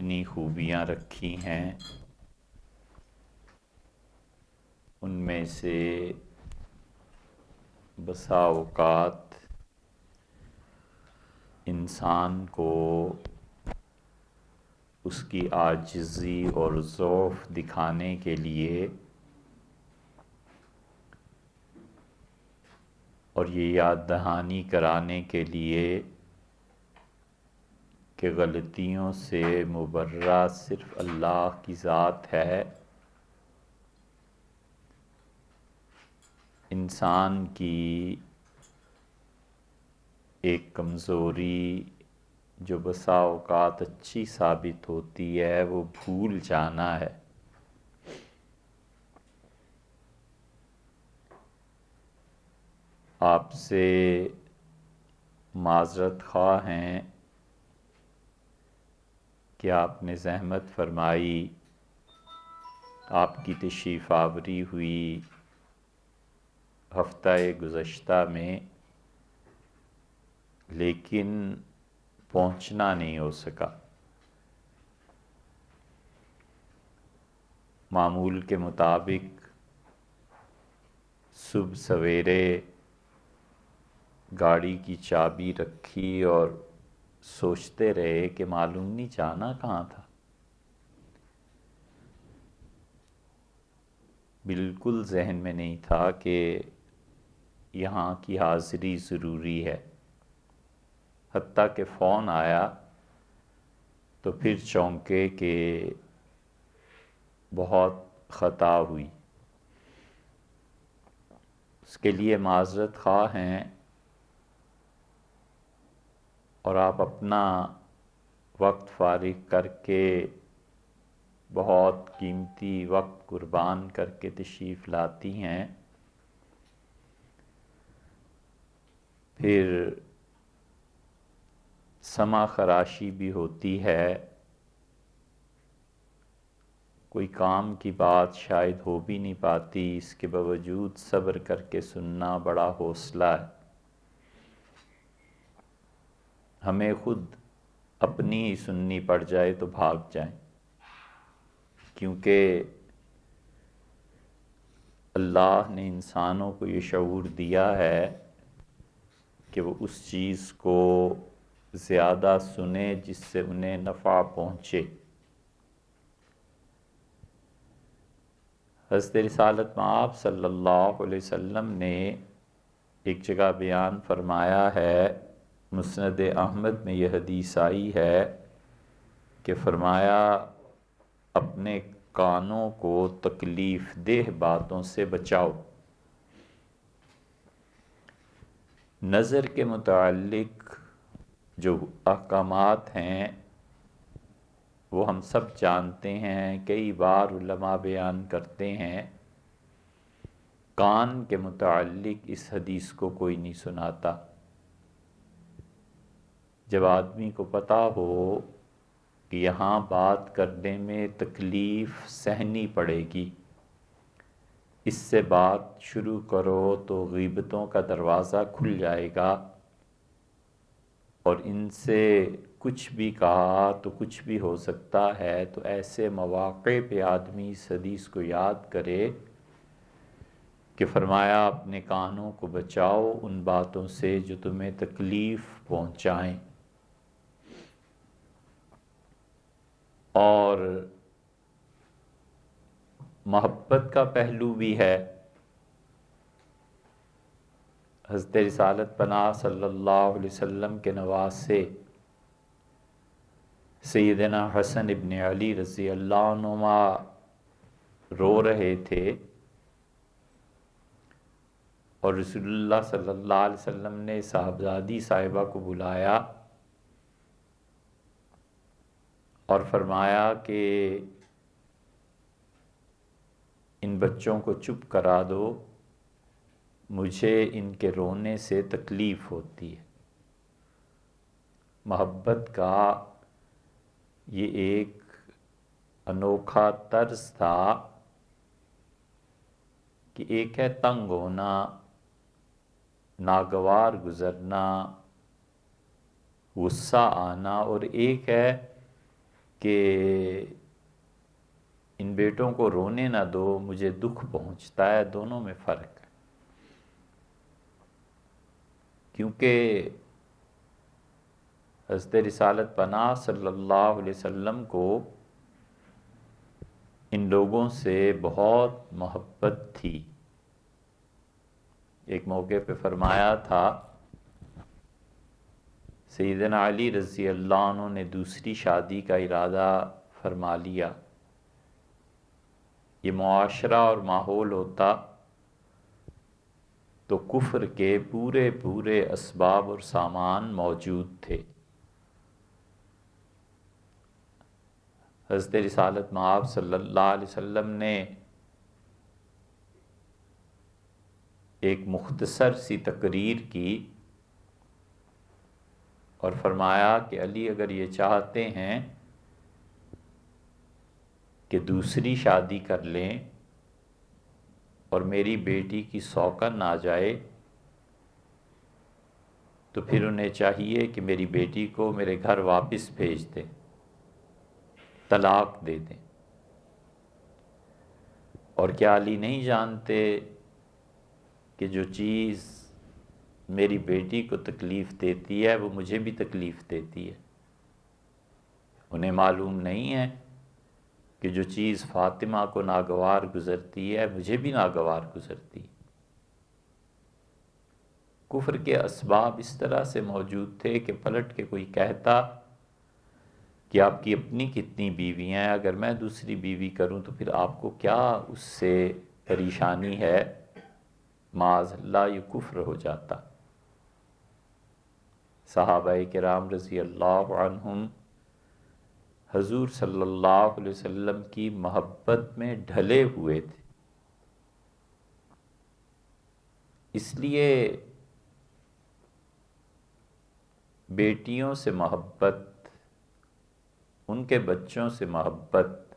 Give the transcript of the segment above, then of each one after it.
اپنی خوبیاں رکھی ہیں، ان میں سے بسا اوقات انسان کو اس کی عاجزی اور ضعف دکھانے کے لیے اور یہ یاد دہانی کرانے کے لیے کہ غلطیوں سے مبرہ صرف اللہ کی ذات ہے، انسان کی ایک کمزوری جو بسا اوقات اچھی ثابت ہوتی ہے وہ بھول جانا ہے۔ آپ سے معذرت خواہ ہیں کہ آپ نے زحمت فرمائی، آپ کی تشریف آوری ہوئی ہفتہ گزشتہ میں، لیکن پہنچنا نہیں ہو سکا۔ معمول کے مطابق صبح سویرے گاڑی کی چابی رکھی اور سوچتے رہے کہ معلوم نہیں جانا کہاں تھا۔ بالکل ذہن میں نہیں تھا کہ یہاں کی حاضری ضروری ہے، حتیٰ کہ فون آیا تو پھر چونکے کہ بہت خطا ہوئی۔ اس کے لیے معذرت خواہ ہیں، اور آپ اپنا وقت فارغ کر کے بہت قیمتی وقت قربان کر کے تشریف لاتی ہیں، پھر سمع خراشی بھی ہوتی ہے، کوئی کام کی بات شاید ہو بھی نہیں پاتی، اس کے باوجود صبر کر کے سننا بڑا حوصلہ ہے۔ ہمیں خود اپنی ہی سننی پڑ جائے تو بھاگ جائیں، کیونکہ اللہ نے انسانوں کو یہ شعور دیا ہے کہ وہ اس چیز کو زیادہ سنیں جس سے انہیں نفع پہنچے۔ حضرت رسالت مآب صلی اللہ علیہ وسلم نے ایک جگہ بیان فرمایا ہے، مسند احمد میں یہ حدیث آئی ہے کہ فرمایا اپنے کانوں کو تکلیف دہ باتوں سے بچاؤ۔ نظر کے متعلق جو احکامات ہیں وہ ہم سب جانتے ہیں، کئی بار علماء بیان کرتے ہیں۔ کان کے متعلق اس حدیث کو کوئی نہیں سناتا۔ جب آدمی کو پتہ ہو کہ یہاں بات کرنے میں تکلیف سہنی پڑے گی، اس سے بات شروع کرو تو غیبتوں کا دروازہ کھل جائے گا، اور ان سے کچھ بھی کہا تو کچھ بھی ہو سکتا ہے، تو ایسے مواقع پہ آدمی اس حدیث کو یاد کرے کہ فرمایا اپنے کانوں کو بچاؤ ان باتوں سے جو تمہیں تکلیف پہنچائیں۔ اور محبت کا پہلو بھی ہے۔ حضرت رسالت پناہ صلی اللہ علیہ وسلم کے نواسے سیدنا حسن ابن علی رضی اللہ عنہما رو رہے تھے، اور رسول اللہ صلی اللہ علیہ وسلم نے صاحبزادی صاحبہ کو بلایا اور فرمایا کہ ان بچوں کو چپ کرا دو، مجھے ان کے رونے سے تکلیف ہوتی ہے۔ محبت کا یہ ایک انوکھا طرز تھا کہ ایک ہے تنگ ہونا، ناگوار گزرنا، غصہ آنا، اور ایک ہے کہ کہ ان بیٹوں کو رونے نہ دو، مجھے دکھ پہنچتا ہے، دونوں میں فرق ہے۔ کیونکہ حضرت رسالت پناہ صلی اللہ علیہ وسلم کو ان لوگوں سے بہت محبت تھی۔ ایک موقع پہ فرمایا تھا، سیدنا علی رضی اللہ عنہ نے دوسری شادی کا ارادہ فرما لیا۔ یہ معاشرہ اور ماحول ہوتا تو کفر کے پورے پورے اسباب اور سامان موجود تھے۔ حضرت رسالت مآب صلی اللہ علیہ وسلم نے ایک مختصر سی تقریر کی اور فرمایا کہ علی اگر یہ چاہتے ہیں کہ دوسری شادی کر لیں اور میری بیٹی کی سوکن آ جائے تو پھر انہیں چاہیے کہ میری بیٹی کو میرے گھر واپس بھیج دیں، طلاق دے دیں۔ اور کیا علی نہیں جانتے کہ جو چیز میری بیٹی کو تکلیف دیتی ہے وہ مجھے بھی تکلیف دیتی ہے؟ انہیں معلوم نہیں ہے کہ جو چیز فاطمہ کو ناگوار گزرتی ہے مجھے بھی ناگوار گزرتی ہے۔ کفر کے اسباب اس طرح سے موجود تھے کہ پلٹ کے کوئی کہتا کہ آپ کی اپنی کتنی بیویاں ہیں، اگر میں دوسری بیوی کروں تو پھر آپ کو کیا اس سے پریشانی ہے، معاذ اللہ یہ کفر ہو جاتا۔ صحابہ کرام رضی اللہ عنہم حضور صلی اللہ علیہ وسلم کی محبت میں ڈھلے ہوئے تھے، اس لیے بیٹیوں سے محبت، ان کے بچوں سے محبت،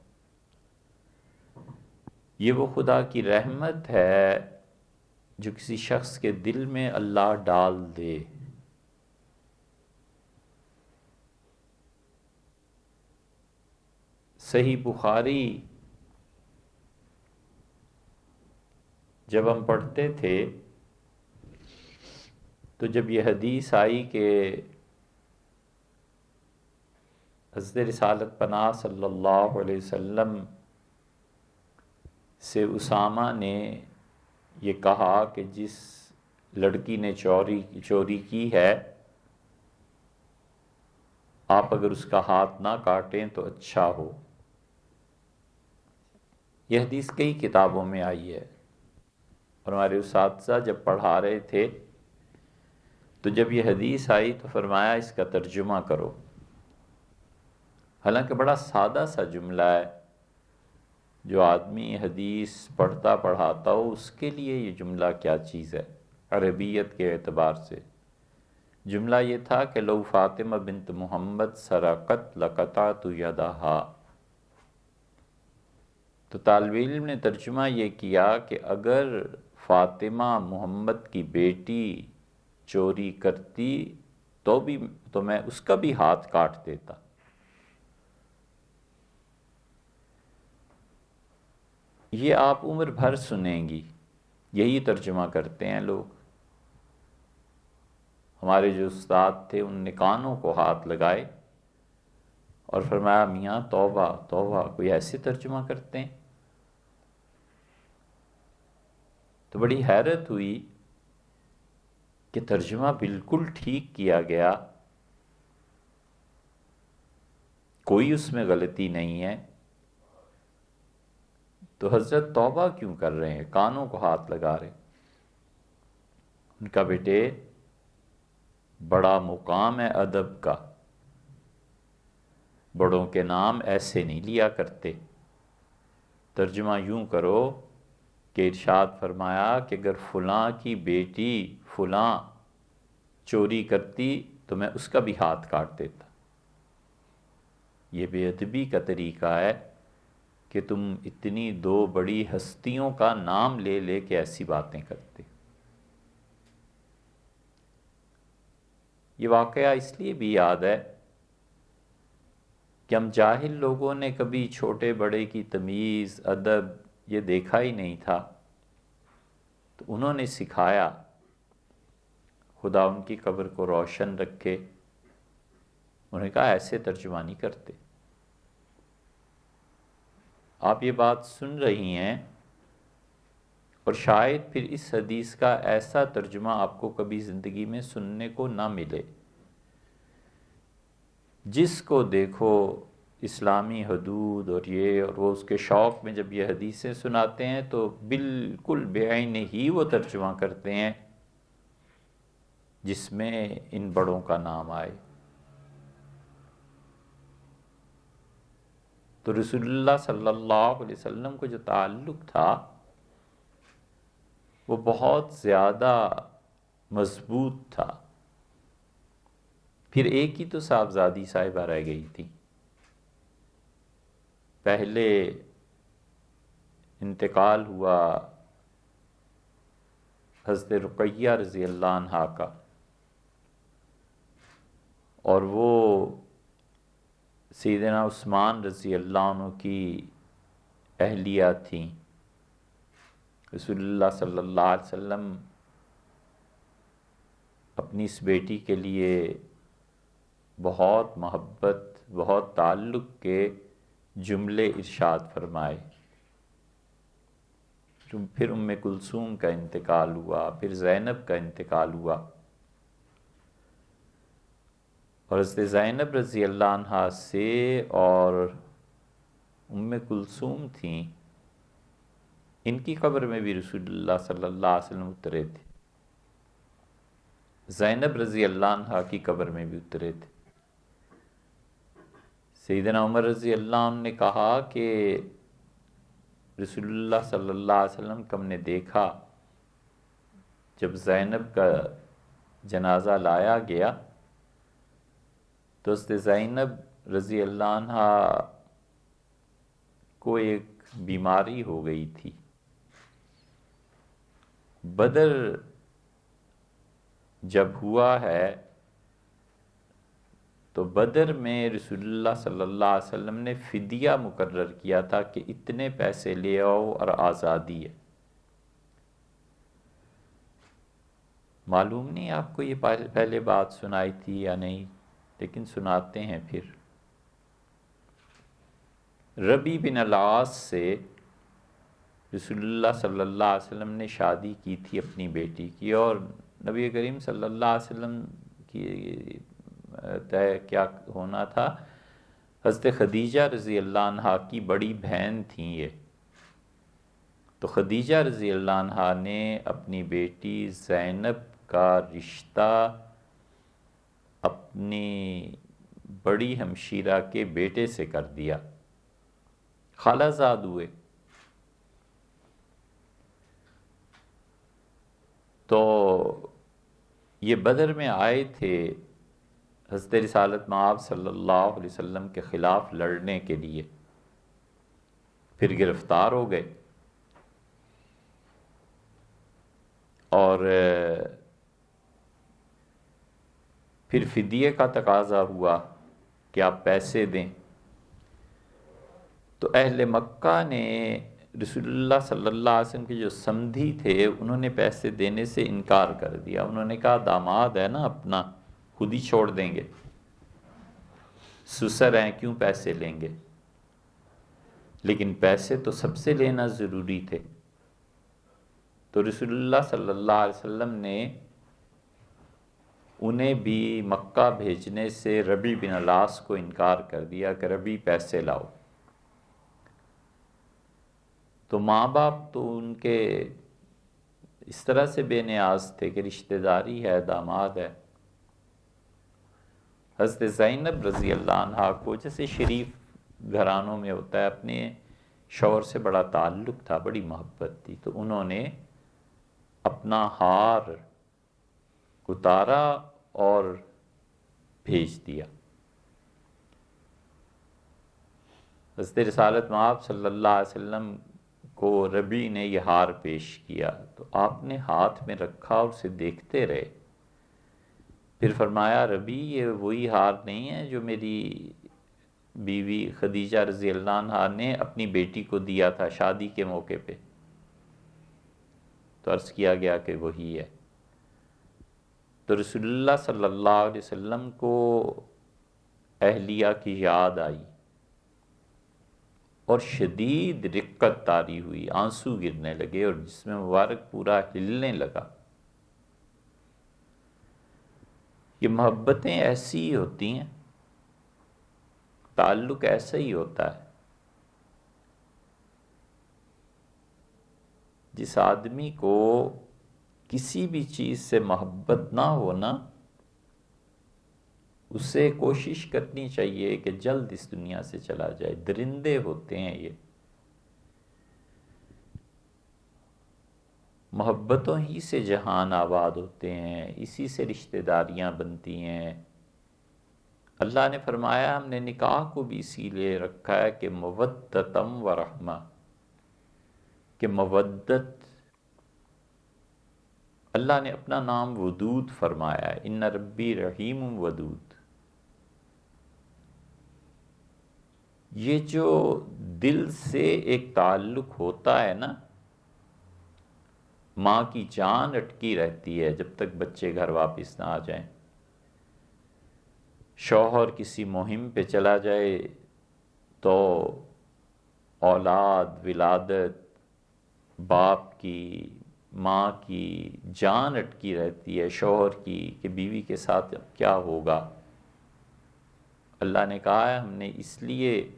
یہ وہ خدا کی رحمت ہے جو کسی شخص کے دل میں اللہ ڈال دے۔ صحیح بخاری جب ہم پڑھتے تھے تو جب یہ حدیث آئی کہ حضرت رسالت پناہ صلی اللہ علیہ وسلم سے اسامہ نے یہ کہا کہ جس لڑکی نے چوری کی ہے آپ اگر اس کا ہاتھ نہ کاٹیں تو اچھا ہو۔ یہ حدیث کئی کتابوں میں آئی ہے اور ہمارے اساتذہ جب پڑھا رہے تھے تو جب یہ حدیث آئی تو فرمایا اس کا ترجمہ کرو۔ حالانکہ بڑا سادہ سا جملہ ہے، جو آدمی حدیث پڑھتا پڑھاتا ہو اس کے لیے یہ جملہ کیا چیز ہے عربیت کے اعتبار سے۔ جملہ یہ تھا کہ لو فاطمہ بنت محمد سرقت لقطعت یدہا۔ تو طالب علم نے ترجمہ یہ کیا کہ اگر فاطمہ محمد کی بیٹی چوری کرتی تو میں اس کا بھی ہاتھ کاٹ دیتا۔ یہ آپ عمر بھر سنیں گی، یہی ترجمہ کرتے ہیں لوگ۔ ہمارے جو استاد تھے ان نے کانوں کو ہاتھ لگائے اور فرمایا میاں توبہ توبہ، کوئی ایسے ترجمہ کرتے ہیں؟ تو بڑی حیرت ہوئی کہ ترجمہ بالکل ٹھیک کیا گیا، کوئی اس میں غلطی نہیں ہے، تو حضرت توبہ کیوں کر رہے ہیں، کانوں کو ہاتھ لگا رہے؟ ان کا بیٹے بڑا مقام ہے ادب کا، بڑوں کے نام ایسے نہیں لیا کرتے۔ ترجمہ یوں کرو کہ ارشاد فرمایا کہ اگر فلاں کی بیٹی فلاں چوری کرتی تو میں اس کا بھی ہاتھ کاٹ دیتا۔ یہ بے ادبی کا طریقہ ہے کہ تم اتنی دو بڑی ہستیوں کا نام لے لے کے ایسی باتیں کرتے۔ یہ واقعہ اس لیے بھی یاد ہے کہ ہم جاہل لوگوں نے کبھی چھوٹے بڑے کی تمیز ادب یہ دیکھا ہی نہیں تھا، تو انہوں نے سکھایا خدا ان کی قبر کو روشن رکھے۔ انہوں نے کہا ایسے ترجمہ نہیں کرتے۔ آپ یہ بات سن رہی ہیں اور شاید پھر اس حدیث کا ایسا ترجمہ آپ کو کبھی زندگی میں سننے کو نہ ملے۔ جس کو دیکھو اسلامی حدود اور وہ اس کے شوق میں جب یہ حدیثیں سناتے ہیں تو بالکل بے عین ہی وہ ترجمہ کرتے ہیں جس میں ان بڑوں کا نام آئے۔ تو رسول اللہ صلی اللہ علیہ وسلم کو جو تعلق تھا وہ بہت زیادہ مضبوط تھا۔ پھر ایک ہی تو صاحبزادی صاحبہ رہ گئی تھی۔ پہلے انتقال ہوا حضرت رقیہ رضی اللہ عنہا کا، اور وہ سیدنا عثمان رضی اللہ عنہ کی اہلیہ تھیں۔ رسول اللہ صلی اللہ علیہ وسلم اپنی اس بیٹی کے لیے بہت محبت، بہت تعلق کے جملے ارشاد فرمائے۔ پھر ام کلثوم کا انتقال ہوا، پھر زینب کا انتقال ہوا، اور حضرت زینب رضی اللہ عنہا سے اور ام کلثوم تھیں، ان کی قبر میں بھی رسول اللہ صلی اللہ علیہ وسلم اترے تھے۔ زینب رضی اللہ عنہا کی قبر میں بھی اترے تھے۔ سیدنا عمر رضی اللہ عنہ نے کہا کہ رسول اللہ صلی اللہ علیہ وسلم کو ہم نے دیکھا جب زینب کا جنازہ لایا گیا تو حضرت زینب رضی اللہ عنہا کو ایک بیماری ہو گئی تھی۔ بدر جب ہوا ہے تو بدر میں رسول اللہ صلی اللہ علیہ وسلم نے فدیہ مقرر کیا تھا کہ اتنے پیسے لے آؤ اور آزادی ہے۔ معلوم نہیں آپ کو یہ پہلے بات سنائی تھی یا نہیں، لیکن سناتے ہیں پھر۔ ربی بن العاص سے رسول اللہ صلی اللہ علیہ وسلم نے شادی کی تھی اپنی بیٹی کی، اور نبی کریم صلی اللہ علیہ وسلم کی طے کیا ہونا تھا، حضرت خدیجہ رضی اللہ عنہا کی بڑی بہن تھیں یہ، تو خدیجہ رضی اللہ عنہا نے اپنی بیٹی زینب کا رشتہ اپنی بڑی ہمشیرہ کے بیٹے سے کر دیا، خالہ زاد ہوئے۔ تو یہ بدر میں آئے تھے حضرت رسالت مآب صلی اللہ علیہ وسلم کے خلاف لڑنے کے لیے، پھر گرفتار ہو گئے، اور پھر فدیے کا تقاضا ہوا کہ آپ پیسے دیں، تو اہل مکہ نے رسول اللہ صلی اللہ علیہ وسلم کے جو سمدھی تھے انہوں نے پیسے دینے سے انکار کر دیا۔ انہوں نے کہا داماد ہے نا اپنا، خود ہی چھوڑ دیں گے، سسر ہیں کیوں پیسے لیں گے، لیکن پیسے تو سب سے لینا ضروری تھے۔ تو رسول اللہ صلی اللہ علیہ وسلم نے انہیں بھی مکہ بھیجنے سے ربیع بن العاص کو انکار کر دیا کہ ربیع پیسے لاؤ۔ تو ماں باپ تو ان کے اس طرح سے بے نیاز تھے کہ رشتہ داری ہے، داماد ہے۔ حضرت زینب رضی اللہ عنہا کو جیسے شریف گھرانوں میں ہوتا ہے اپنے شوہر سے بڑا تعلق تھا، بڑی محبت تھی، تو انہوں نے اپنا ہار اتارا اور بھیج دیا۔ حضرت رسالت مآب صلی اللہ علیہ وسلم کو ربیع نے یہ ہار پیش کیا، تو آپ نے ہاتھ میں رکھا اور اسے دیکھتے رہے، پھر فرمایا ربیع یہ وہی ہار نہیں ہے جو میری بیوی خدیجہ رضی اللہ عنہا نے اپنی بیٹی کو دیا تھا شادی کے موقع پہ، تو عرض کیا گیا کہ وہی ہے۔ تو رسول اللہ صلی اللہ علیہ وسلم کو اہلیہ کی یاد آئی اور شدید رقت طاری ہوئی، آنسو گرنے لگے اور جسم مبارک پورا ہلنے لگا۔ یہ محبتیں ایسی ہی ہوتی ہیں، تعلق ایسا ہی ہوتا ہے۔ جس آدمی کو کسی بھی چیز سے محبت نہ ہونا، اسے کوشش کرنی چاہیے کہ جلد اس دنیا سے چلا جائے۔ درندے ہوتے ہیں یہ، محبتوں ہی سے جہان آباد ہوتے ہیں، اسی سے رشتہ داریاں بنتی ہیں۔ اللہ نے فرمایا ہم نے نکاح کو بھی اسی لیے رکھا ہے کہ مودتم و رحمہ، کہ مودت، اللہ نے اپنا نام ودود فرمایا ہے، ان ربی رحیم ودود۔ یہ جو دل سے ایک تعلق ہوتا ہے نا، ماں کی جان اٹکی رہتی ہے جب تک بچے گھر واپس نہ آ جائیں۔ شوہر کسی مہم پہ چلا جائے تو اولاد، ولادت، باپ کی، ماں کی جان اٹکی رہتی ہے، شوہر کی کہ بیوی کے ساتھ اب کیا ہوگا۔ اللہ نے کہا ہے ہم نے اس لیے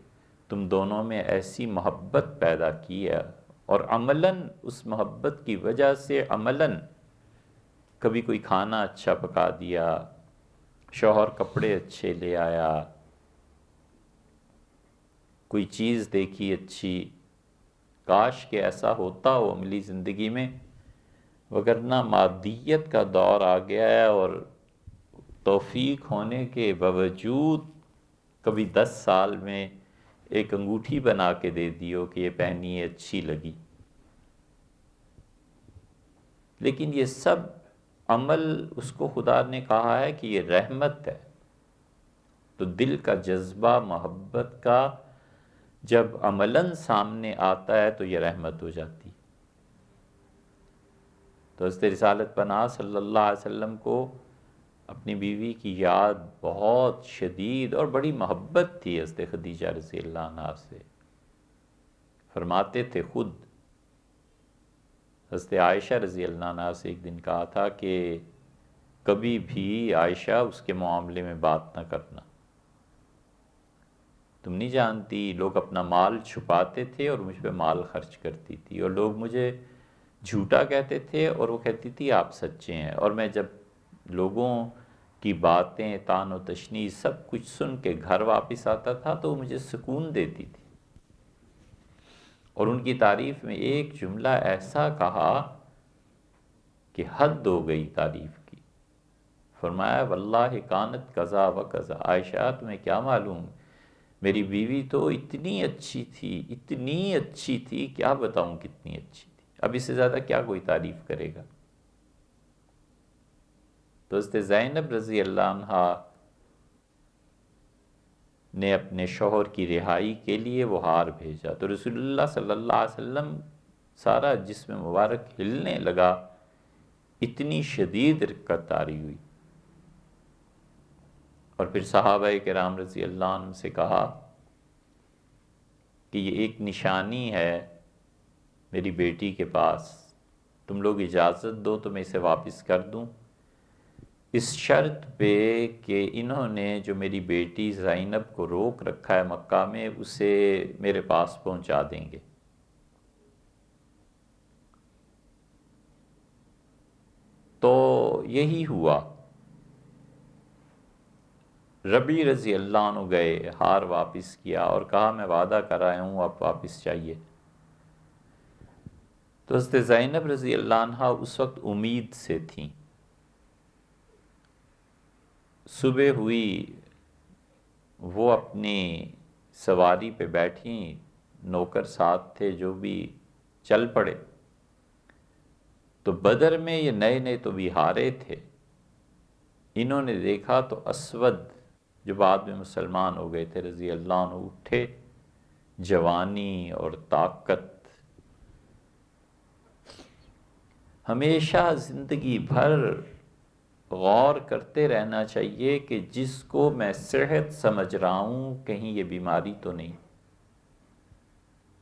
تم دونوں میں ایسی محبت پیدا کی ہے، اور عملاً اس محبت کی وجہ سے عملاً کبھی کوئی کھانا اچھا پکا دیا، شوہر کپڑے اچھے لے آیا، کوئی چیز دیکھی اچھی۔ کاش کہ ایسا ہوتا ہو عملی زندگی میں، وگرنہ مادیت کا دور آ گیا ہے، اور توفیق ہونے کے باوجود کبھی 10 سال میں ایک انگوٹھی بنا کے دے دیو کہ یہ پہنی ہے اچھی لگی۔ لیکن یہ سب عمل، اس کو خدا نے کہا ہے کہ یہ رحمت ہے، تو دل کا جذبہ محبت کا جب عملاً سامنے آتا ہے تو یہ رحمت ہو جاتی۔ تو حضرت رسالت پناہ صلی اللہ علیہ وسلم کو اپنی بیوی کی یاد بہت شدید اور بڑی محبت تھی حضرت خدیجہ رضی اللہ عنہا سے۔ فرماتے تھے خود، حضرت عائشہ رضی اللہ عنہا سے ایک دن کہا تھا کہ کبھی بھی عائشہ اس کے معاملے میں بات نہ کرنا، تم نہیں جانتی لوگ اپنا مال چھپاتے تھے اور مجھ پہ مال خرچ کرتی تھی، اور لوگ مجھے جھوٹا کہتے تھے اور وہ کہتی تھی آپ سچے ہیں، اور میں جب لوگوں کی باتیں، طعن و تشنیع سب کچھ سن کے گھر واپس آتا تھا تو وہ مجھے سکون دیتی تھی۔ اور ان کی تعریف میں ایک جملہ ایسا کہا کہ حد ہو گئی تعریف کی۔ فرمایا واللہ کانت قضا و قضا، عائشہ تمہیں کیا معلوم، میری بیوی تو اتنی اچھی تھی، اتنی اچھی تھی، کیا بتاؤں کتنی اچھی تھی، اب اس سے زیادہ کیا کوئی تعریف کرے گا۔ تو حضرت زینب رضی اللہ عنہا نے اپنے شوہر کی رہائی کے لیے وہ ہار بھیجا، تو رسول اللہ صلی اللہ علیہ وسلم سارا جسم مبارک ہلنے لگا، اتنی شدید رقت طاری ہوئی۔ اور پھر صحابہ کرام رضی اللہ عنہ سے کہا کہ یہ ایک نشانی ہے میری بیٹی کے پاس، تم لوگ اجازت دو تو میں اسے واپس کر دوں، اس شرط پہ کہ انہوں نے جو میری بیٹی زینب کو روک رکھا ہے مکہ میں اسے میرے پاس پہنچا دیں گے۔ تو یہی ہوا، ربی رضی اللہ عنہ گئے، ہار واپس کیا اور کہا میں وعدہ کر آیا ہوں آپ واپس چاہیے۔ تو حضرت زینب رضی اللہ عنہ اس وقت امید سے تھیں۔ صبح ہوئی، وہ اپنی سواری پہ بیٹھیں، نوکر ساتھ تھے جو بھی چل پڑے، تو بدر میں یہ نئے نئے تو بہارے تھے، انہوں نے دیکھا تو اسود جو بعد میں مسلمان ہو گئے تھے رضی اللہ عنہ، اٹھے، جوانی اور طاقت۔ ہمیشہ زندگی بھر غور کرتے رہنا چاہیے کہ جس کو میں صحت سمجھ رہا ہوں کہیں یہ بیماری تو نہیں،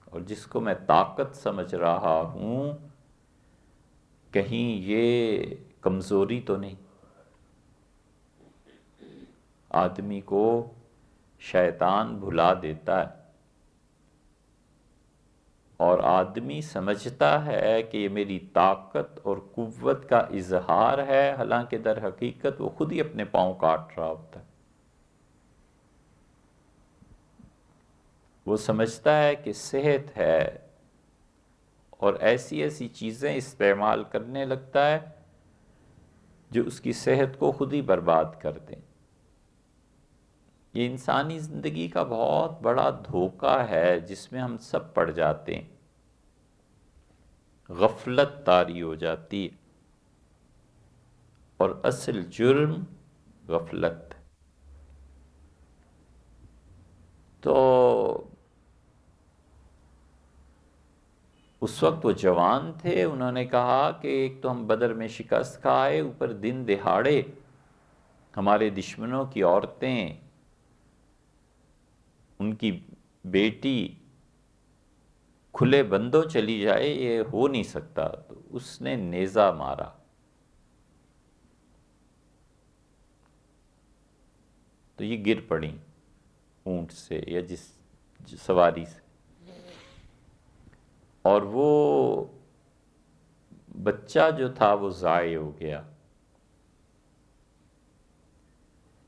اور جس کو میں طاقت سمجھ رہا ہوں کہیں یہ کمزوری تو نہیں۔ آدمی کو شیطان بھلا دیتا ہے، اور آدمی سمجھتا ہے کہ یہ میری طاقت اور قوت کا اظہار ہے، حالانکہ در حقیقت وہ خود ہی اپنے پاؤں کاٹ رہا ہوتا ہے۔ وہ سمجھتا ہے کہ صحت ہے، اور ایسی ایسی چیزیں استعمال کرنے لگتا ہے جو اس کی صحت کو خود ہی برباد کر دیں۔ یہ انسانی زندگی کا بہت بڑا دھوکہ ہے جس میں ہم سب پڑ جاتے ہیں۔ غفلت طاری ہو جاتی ہے، اور اصل جرم غفلت۔ تو اس وقت وہ جوان تھے، انہوں نے کہا کہ ایک تو ہم بدر میں شکست کھائے، اوپر دن دہاڑے ہمارے دشمنوں کی عورتیں، ان کی بیٹی کھلے بندوں چلی جائے، یہ ہو نہیں سکتا۔ تو اس نے نیزہ مارا، تو یہ گر پڑیں اونٹ سے یا جس سواری سے، اور وہ بچہ جو تھا وہ ضائع ہو گیا۔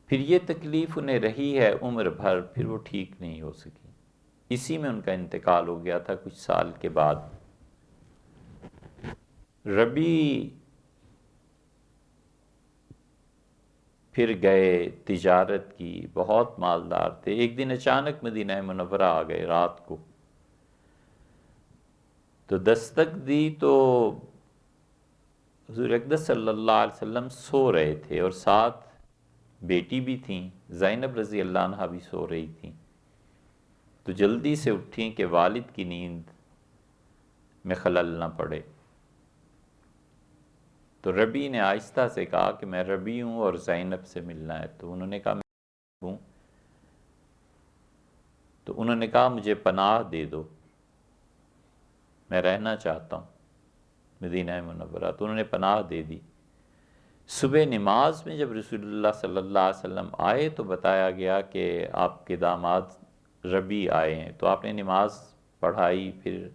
پھر یہ تکلیف انہیں رہی ہے عمر بھر، پھر وہ ٹھیک نہیں ہو سکی۔ اسی میں ان کا انتقال ہو گیا تھا کچھ سال کے بعد۔ ربی پھر گئے، تجارت کی، بہت مالدار تھے۔ ایک دن اچانک مدینہ منورہ آ گئے رات کو، تو دستک دی تو حضور اقدس صلی اللہ علیہ وسلم سو رہے تھے، اور ساتھ بیٹی بھی تھیں، زینب رضی اللہ عنہا بھی سو رہی تھیں۔ تو جلدی سے اٹھیں کہ والد کی نیند میں خلل نہ پڑے۔ تو ربی نے آہستہ سے کہا کہ میں ربی ہوں اور زینب سے ملنا ہے۔ تو انہوں نے کہا میں ہوں۔ تو انہوں نے کہا مجھے پناہ دے دو، میں رہنا چاہتا ہوں مدینہ منورہ۔ تو انہوں نے پناہ دے دی۔ صبح نماز میں جب رسول اللہ صلی اللہ علیہ وسلم آئے تو بتایا گیا کہ آپ کے داماد ربی آئے ہیں۔ تو آپ نے نماز پڑھائی، پھر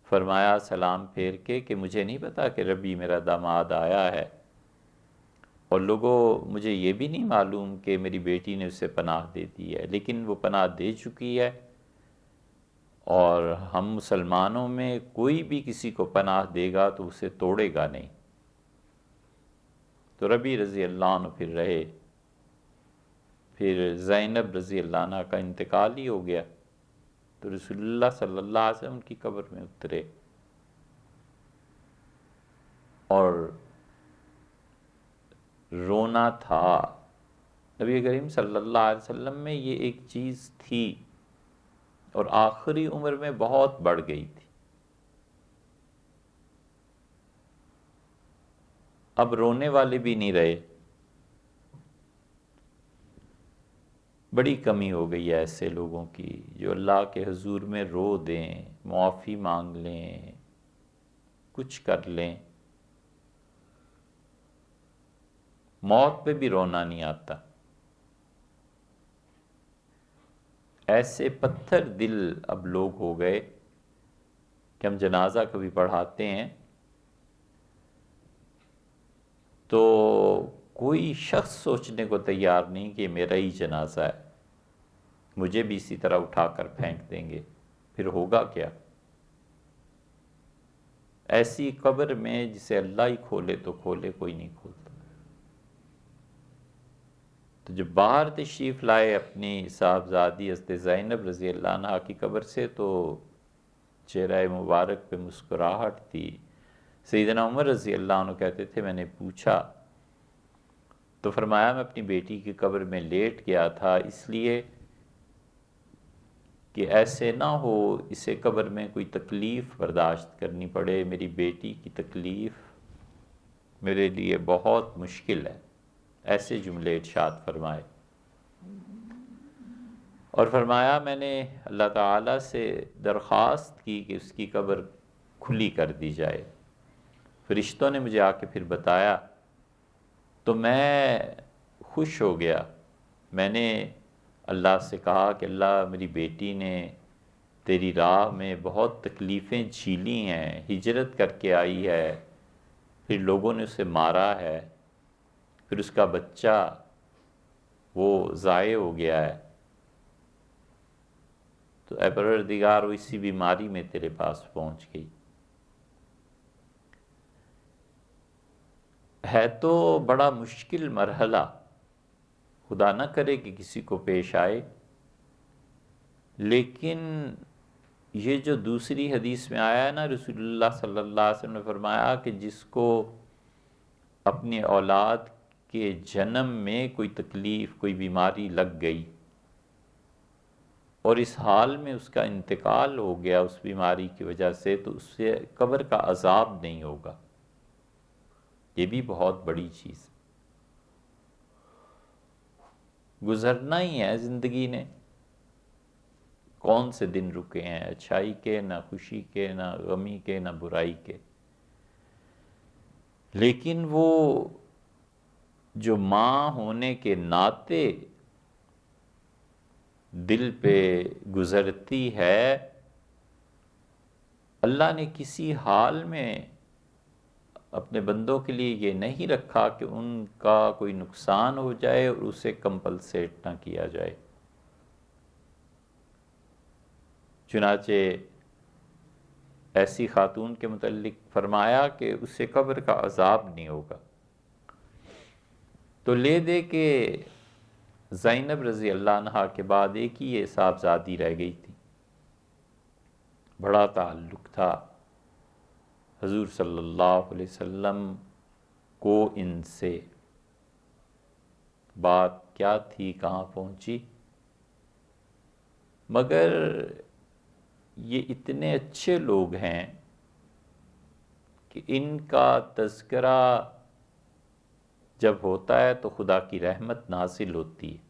فرمایا سلام پھیر کے کہ مجھے نہیں پتا کہ ربی میرا داماد آیا ہے، اور لوگوں مجھے یہ بھی نہیں معلوم کہ میری بیٹی نے اسے پناہ دے دی ہے، لیکن وہ پناہ دے چکی ہے، اور ہم مسلمانوں میں کوئی بھی کسی کو پناہ دے گا تو اسے توڑے گا نہیں۔ تو ربی رضی اللہ عنہ پھر رہے۔ پھر زینب رضی اللہ عنہ کا انتقال ہی ہو گیا، تو رسول اللہ صلی اللہ علیہ وسلم کی قبر میں اترے، اور رونا تھا۔ نبی کریم صلی اللہ علیہ وسلم میں یہ ایک چیز تھی، اور آخری عمر میں بہت بڑھ گئی تھی۔ اب رونے والے بھی نہیں رہے، بڑی کمی ہو گئی ہے ایسے لوگوں کی جو اللہ کے حضور میں رو دیں، معافی مانگ لیں، کچھ کر لیں۔ موت پہ بھی رونا نہیں آتا۔ ایسے پتھر دل اب لوگ ہو گئے کہ ہم جنازہ کبھی پڑھاتے ہیں تو کوئی شخص سوچنے کو تیار نہیں کہ یہ میرا ہی جنازہ ہے، مجھے بھی اسی طرح اٹھا کر پھینک دیں گے، پھر ہوگا کیا؟ ایسی قبر میں جسے اللہ ہی کھولے تو کھولے، کوئی نہیں کھولتا۔ تو جب باہر تشریف لائے اپنی صاحبزادی حضرت زینب رضی اللہ عنہا کی قبر سے، تو چہرہ مبارک پہ مسکراہٹ تھی۔ سیدنا عمر رضی اللہ عنہ کہتے تھے میں نے پوچھا تو فرمایا میں اپنی بیٹی کی قبر میں لیٹ گیا تھا اس لیے کہ ایسے نہ ہو اسے قبر میں کوئی تکلیف برداشت کرنی پڑے، میری بیٹی کی تکلیف میرے لیے بہت مشکل ہے، ایسے جملے ارشاد فرمائے۔ اور فرمایا میں نے اللہ تعالیٰ سے درخواست کی کہ اس کی قبر کھلی کر دی جائے، فرشتوں نے مجھے آ کے پھر بتایا تو میں خوش ہو گیا۔ میں نے اللہ سے کہا کہ اللہ میری بیٹی نے تیری راہ میں بہت تکلیفیں جھیلی ہیں، ہجرت کر کے آئی ہے، پھر لوگوں نے اسے مارا ہے، پھر اس کا بچہ وہ ضائع ہو گیا ہے، تو اے پروردگار وہ اسی بیماری میں تیرے پاس پہنچ گئی۔ ہے تو بڑا مشکل مرحلہ، خدا نہ کرے کہ کسی کو پیش آئے، لیکن یہ جو دوسری حدیث میں آیا ہے نا، رسول اللہ صلی اللہ علیہ وسلم نے فرمایا کہ جس کو اپنی اولاد کے جنم میں کوئی تکلیف، کوئی بیماری لگ گئی اور اس حال میں اس کا انتقال ہو گیا اس بیماری کی وجہ سے، تو اس سے قبر کا عذاب نہیں ہوگا۔ یہ بھی بہت بڑی چیز، گزرنا ہی ہے زندگی نے، کون سے دن رکے ہیں، اچھائی کے، نہ خوشی کے، نہ غمی کے، نہ برائی کے، لیکن وہ جو ماں ہونے کے ناطے دل پہ گزرتی ہے، اللہ نے کسی حال میں اپنے بندوں کے لیے یہ نہیں رکھا کہ ان کا کوئی نقصان ہو جائے اور اسے کمپلسیٹ نہ کیا جائے۔ چنانچہ ایسی خاتون کے متعلق فرمایا کہ اسے قبر کا عذاب نہیں ہوگا۔ تو لے دے کہ زینب رضی اللہ عنہا کے بعد ایک ہی یہ صاحبزادی رہ گئی تھی، بڑا تعلق تھا حضور صلی اللہ علیہ وسلم کو ان سے۔ بات کیا تھی، کہاں پہنچی، مگر یہ اتنے اچھے لوگ ہیں کہ ان کا تذکرہ جب ہوتا ہے تو خدا کی رحمت نازل ہوتی ہے،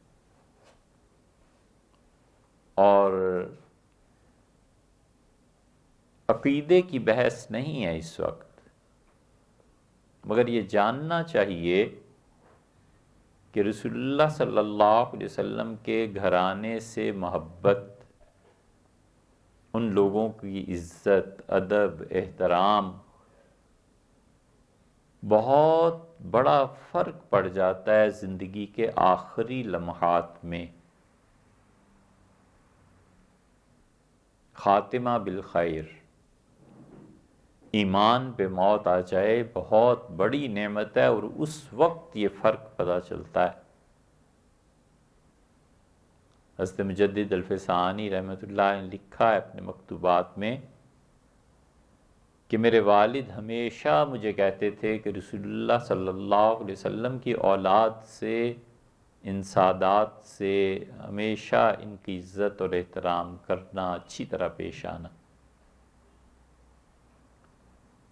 اور عقیدے کی بحث نہیں ہے اس وقت، مگر یہ جاننا چاہیے کہ رسول اللہ صلی اللہ علیہ وسلم کے گھرانے سے محبت، ان لوگوں کی عزت، ادب، احترام، بہت بڑا فرق پڑ جاتا ہے زندگی کے آخری لمحات میں۔ خاتمہ بالخیر، ایمان پہ موت آ جائے، بہت بڑی نعمت ہے، اور اس وقت یہ فرق پتہ چلتا ہے۔ حضرت مجدد الفسانی رحمۃ اللہ نے لکھا ہے اپنے مکتوبات میں کہ میرے والد ہمیشہ مجھے کہتے تھے کہ رسول اللہ صلی اللہ علیہ وسلم کی اولاد سے، ان سادات سے ہمیشہ ان کی عزت اور احترام کرنا، اچھی طرح پیش آنا۔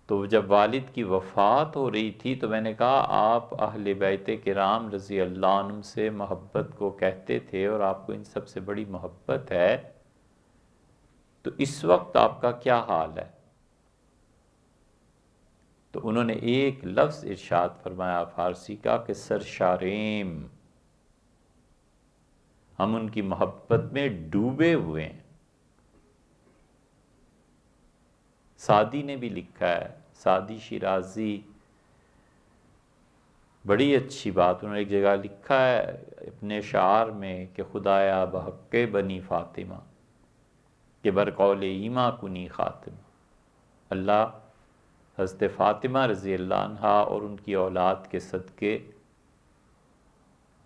تو جب والد کی وفات ہو رہی تھی تو میں نے کہا آپ اہل بیت کرام رضی اللہ عنہم سے محبت کو کہتے تھے اور آپ کو ان سب سے بڑی محبت ہے، تو اس وقت آپ کا کیا حال ہے؟ تو انہوں نے ایک لفظ ارشاد فرمایا فارسی کا کہ سرشاریم، ہم ان کی محبت میں ڈوبے ہوئے ہیں۔ سعدی نے بھی لکھا ہے، سعدی شیرازی، بڑی اچھی بات انہوں نے ایک جگہ لکھا ہے اپنے شعر میں کہ خدایا بحق بنی فاطمہ کہ برقول ایما کنی خاتمہ، اللہ حضرت فاطمہ رضی اللہ عنہا اور ان کی اولاد کے صدقے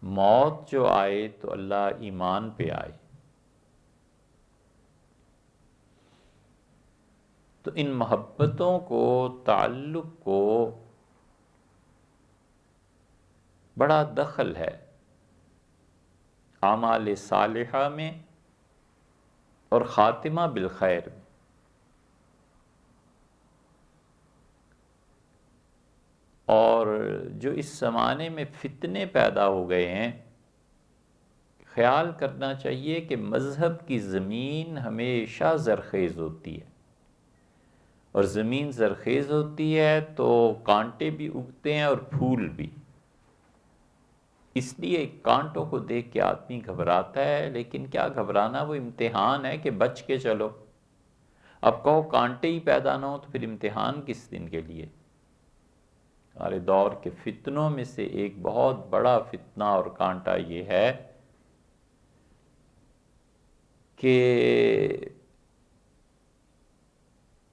موت جو آئے تو اللہ ایمان پہ آئے۔ تو ان محبتوں کو، تعلق کو بڑا دخل ہے اعمال صالحہ میں اور خاتمہ بالخیر میں۔ اور جو اس زمانے میں فتنے پیدا ہو گئے ہیں، خیال کرنا چاہیے کہ مذہب کی زمین ہمیشہ زرخیز ہوتی ہے، اور زمین زرخیز ہوتی ہے تو کانٹے بھی اگتے ہیں اور پھول بھی۔ اس لیے کانٹوں کو دیکھ کے آدمی گھبراتا ہے، لیکن کیا گھبرانا، وہ امتحان ہے کہ بچ کے چلو۔ اب کہو کانٹے ہی پیدا نہ ہو تو پھر امتحان کس دن کے لیے؟ ہمارے دور کے فتنوں میں سے ایک بہت بڑا فتنہ اور کانٹا یہ ہے کہ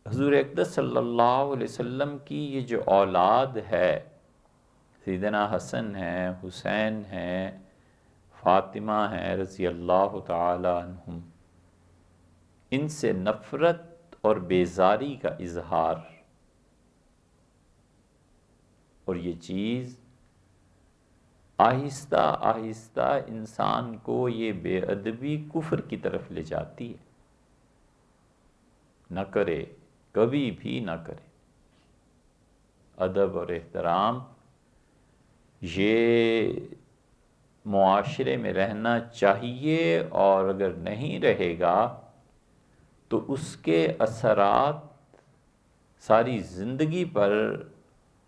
حضور اقدس صلی اللہ علیہ وسلم کی یہ جو اولاد ہے، سیدنا حسن ہیں، حسین ہیں، فاطمہ ہیں رضی اللہ تعالی عنہم، ان سے نفرت اور بیزاری کا اظہار، اور یہ چیز آہستہ آہستہ انسان کو یہ بے ادبی کفر کی طرف لے جاتی ہے۔ نہ کرے، کبھی بھی نہ کرے۔ ادب اور احترام یہ معاشرے میں رہنا چاہیے، اور اگر نہیں رہے گا تو اس کے اثرات ساری زندگی پر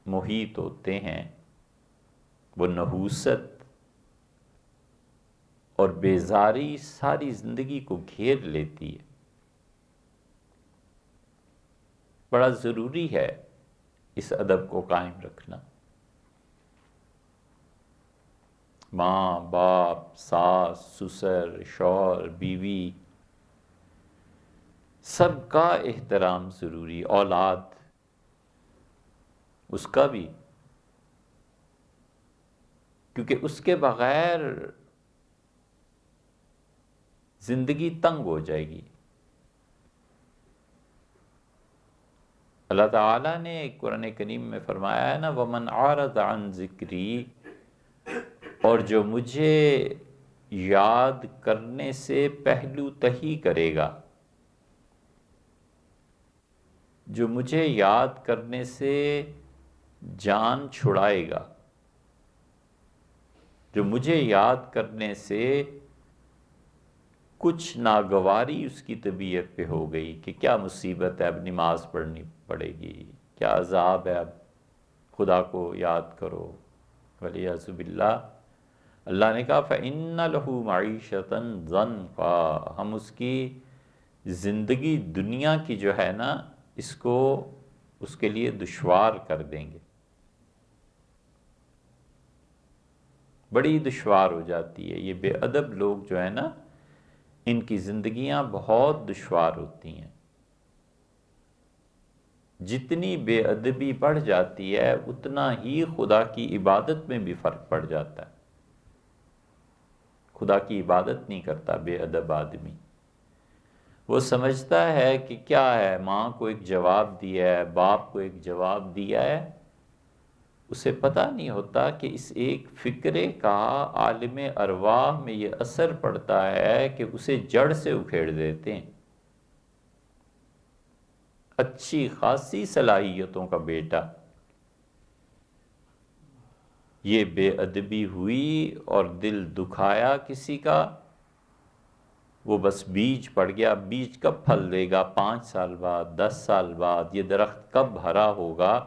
محیط ہوتے ہیں۔ وہ نحوست اور بیزاری ساری زندگی کو گھیر لیتی ہے۔ بڑا ضروری ہے اس ادب کو قائم رکھنا۔ ماں، باپ، ساس، سسر، شوہر، بیوی، سب کا احترام ضروری، اولاد اس کا بھی، کیونکہ اس کے بغیر زندگی تنگ ہو جائے گی۔ اللہ تعالیٰ نے قرآن کریم میں فرمایا ہے نا، وَمَنْ عَارَضَ عَنْ ذِکْرِی، اور جو مجھے یاد کرنے سے پہلو تہی کرے گا، جو مجھے یاد کرنے سے جان چھڑائے گا، جو مجھے یاد کرنے سے کچھ ناگواری اس کی طبیعت پہ ہو گئی کہ کیا مصیبت ہے، اب نماز پڑھنی پڑے گی، کیا عذاب ہے، اب خدا کو یاد کرو، وَلِعِیَاذُ بِاللَّہ، اللہ نے کہا فَإِنَّ لَهُ مَعِیشَةً ضَنْکًا، ہم اس کی زندگی دنیا کی جو ہے نا، اس کو اس کے لیے دشوار کر دیں گے، بڑی دشوار ہو جاتی ہے۔ یہ بے ادب لوگ جو ہے نا، ان کی زندگیاں بہت دشوار ہوتی ہیں۔ جتنی بے ادبی بڑھ جاتی ہے اتنا ہی خدا کی عبادت میں بھی فرق پڑ جاتا ہے۔ خدا کی عبادت نہیں کرتا بے ادب آدمی، وہ سمجھتا ہے کہ کیا ہے، ماں کو ایک جواب دیا ہے، باپ کو ایک جواب دیا ہے، اسے پتہ نہیں ہوتا کہ اس ایک فکرے کا عالم ارواح میں یہ اثر پڑتا ہے کہ اسے جڑ سے اکھیڑ دیتے ہیں۔ اچھی خاصی صلاحیتوں کا بیٹا، یہ بے ادبی ہوئی اور دل دکھایا کسی کا، وہ بس بیج پڑ گیا۔ بیج کب پھل دے گا؟ 5 سال بعد، 10 سال بعد، یہ درخت کب ہرا ہوگا؟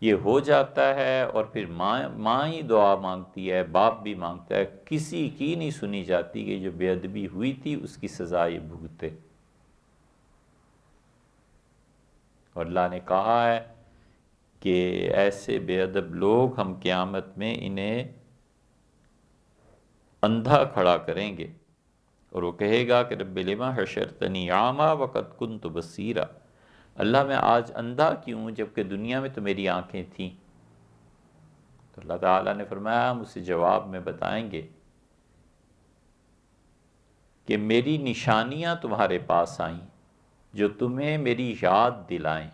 یہ ہو جاتا ہے، اور پھر ماں ہی دعا مانگتی ہے، باپ بھی مانگتا ہے، کسی کی نہیں سنی جاتی کہ جو بے ادبی ہوئی تھی اس کی سزا یہ بھگتے۔ اور اللہ نے کہا ہے کہ ایسے بے ادب لوگ ہم قیامت میں انہیں اندھا کھڑا کریں گے، اور وہ کہے گا کہ رب لما حشرتنی اعمیٰ وقد کنت بصیرا، اللہ میں آج اندھا کیوں جبکہ دنیا میں تو میری آنکھیں تھیں۔ تو اللہ تعالیٰ نے فرمایا ہم اسے جواب میں بتائیں گے کہ میری نشانیاں تمہارے پاس آئیں جو تمہیں میری یاد دلائیں،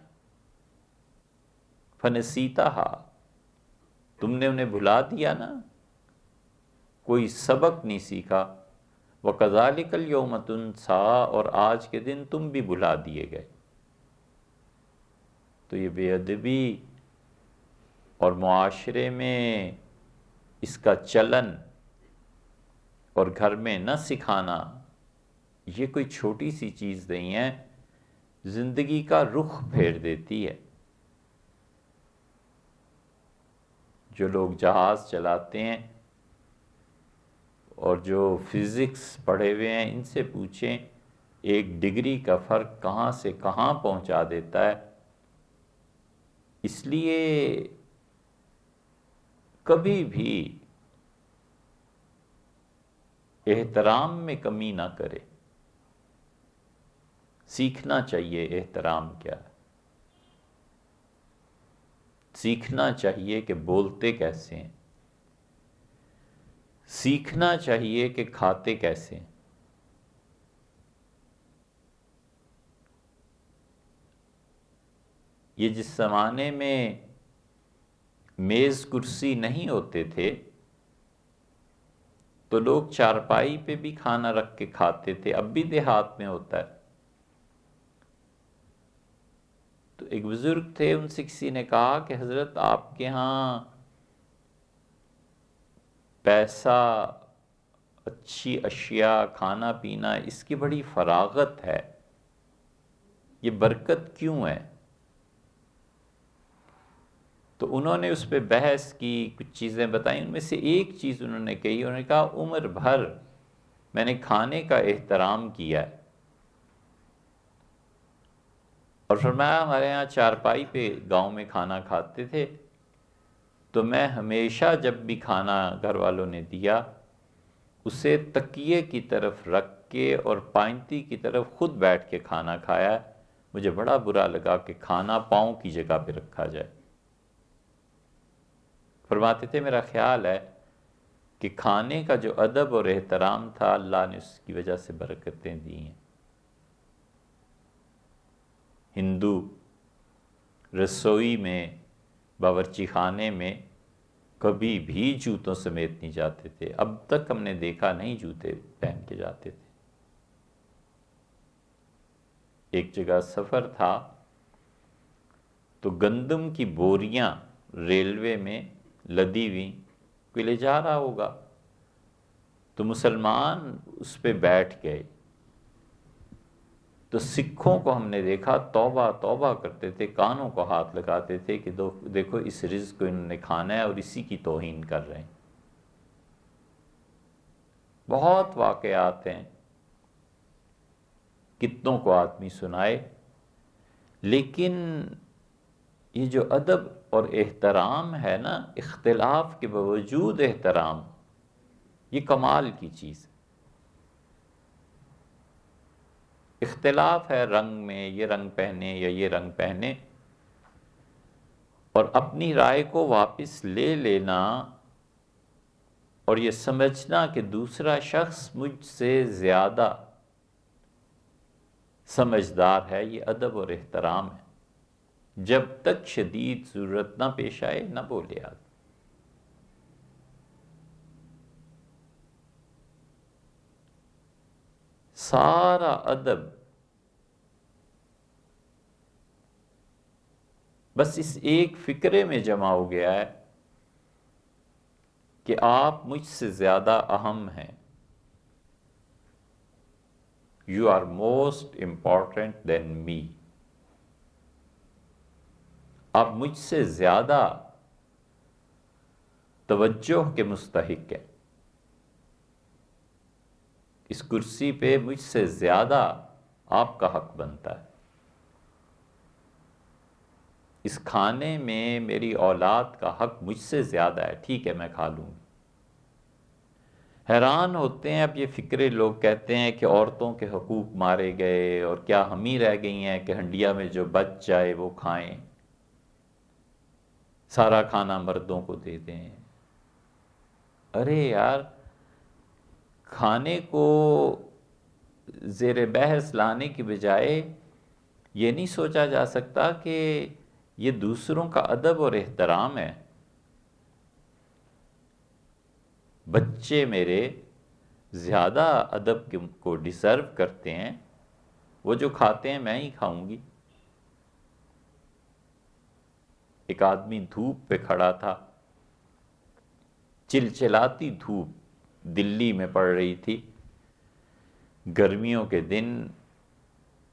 فنسیتہا، تم نے انہیں بھلا دیا نا، کوئی سبق نہیں سیکھا۔ وَكَذَلِكَ الْيَوْمَ تُنْسَىٰ، اور آج کے دن تم بھی بھلا دیے گئے۔ تو یہ بے ادبی اور معاشرے میں اس کا چلن اور گھر میں نہ سکھانا، یہ کوئی چھوٹی سی چیز نہیں ہے، زندگی کا رخ پھیر دیتی ہے۔ جو لوگ جہاز چلاتے ہیں اور جو فزکس پڑھے ہوئے ہیں، ان سے پوچھیں ایک ڈگری کا فرق کہاں سے کہاں پہنچا دیتا ہے۔ اس لیے کبھی بھی احترام میں کمی نہ کرے۔ سیکھنا چاہیے احترام کیا ہے، سیکھنا چاہیے کہ بولتے کیسے ہیں، سیکھنا چاہیے کہ کھاتے کیسے ہیں۔ یہ جس زمانے میں میز کرسی نہیں ہوتے تھے تو لوگ چارپائی پہ بھی کھانا رکھ کے کھاتے تھے، اب بھی دیہات میں ہوتا ہے۔ تو ایک بزرگ تھے، ان سے کسی نے کہا کہ حضرت آپ کے ہاں پیسہ، اچھی اشیاء، کھانا پینا، اس کی بڑی فراغت ہے، یہ برکت کیوں ہے؟ تو انہوں نے اس پہ بحث کی، کچھ چیزیں بتائیں، ان میں سے ایک چیز انہوں نے کہی، انہوں نے کہا عمر بھر میں نے کھانے کا احترام کیا ہے، اور فرمایا ہمارے ہاں چارپائی پہ گاؤں میں کھانا کھاتے تھے، تو میں ہمیشہ جب بھی کھانا گھر والوں نے دیا اسے تکیے کی طرف رکھ کے اور پائنتی کی طرف خود بیٹھ کے کھانا کھایا۔ مجھے بڑا برا لگا کہ کھانا پاؤں کی جگہ پہ رکھا جائے۔ فرماتے تھے میرا خیال ہے کہ کھانے کا جو ادب اور احترام تھا، اللہ نے اس کی وجہ سے برکتیں دی ہیں۔ ہندو رسوئی میں، باورچی خانے میں کبھی بھی جوتوں سمیت نہیں جاتے تھے، اب تک ہم نے دیکھا نہیں جوتے پہن کے جاتے تھے۔ ایک جگہ سفر تھا تو گندم کی بوریاں ریلوے میں لدی ہوئی، کوئی لے جا رہا ہوگا، تو مسلمان اس پہ بیٹھ گئے، تو سکھوں کو ہم نے دیکھا توبہ توبہ کرتے تھے، کانوں کو ہاتھ لگاتے تھے کہ دیکھو اس رزق کو انہوں نے کھانا ہے اور اسی کی توہین کر رہے ہیں۔ بہت واقعات ہیں، کتنوں کو آدمی سنائے، لیکن یہ جو ادب اور احترام ہے نا، اختلاف کے باوجود احترام، یہ کمال کی چیز ہے۔ اختلاف ہے رنگ میں، یہ رنگ پہنے یا یہ رنگ پہنے، اور اپنی رائے کو واپس لے لینا اور یہ سمجھنا کہ دوسرا شخص مجھ سے زیادہ سمجھدار ہے، یہ ادب اور احترام ہے۔ جب تک شدید ضرورت نہ پیش آئے نہ بولے آدمی۔ سارا ادب بس اس ایک فکرے میں جمع ہو گیا ہے کہ آپ مجھ سے زیادہ اہم ہیں۔ You are most important than me۔ آپ مجھ سے زیادہ توجہ کے مستحق ہیں، اس کرسی پہ مجھ سے زیادہ آپ کا حق بنتا ہے، اس کھانے میں میری اولاد کا حق مجھ سے زیادہ ہے، ٹھیک ہے میں کھا لوں گی۔ حیران ہوتے ہیں اب یہ فکرے، لوگ کہتے ہیں کہ عورتوں کے حقوق مارے گئے اور کیا ہم ہی رہ گئی ہیں کہ ہنڈیا میں جو بچ جائے وہ کھائیں، سارا کھانا مردوں کو دے دیں۔ ارے یار، کھانے کو زیر بحث لانے کی بجائے یہ نہیں سوچا جا سکتا کہ یہ دوسروں کا ادب اور احترام ہے۔ بچے میرے زیادہ ادب کو ڈیزرو کرتے ہیں، وہ جو کھاتے ہیں میں ہی کھاؤں گی۔ ایک آدمی دھوپ پہ کھڑا تھا، چلچلاتی دھوپ دلی میں پڑ رہی تھی، گرمیوں کے دن۔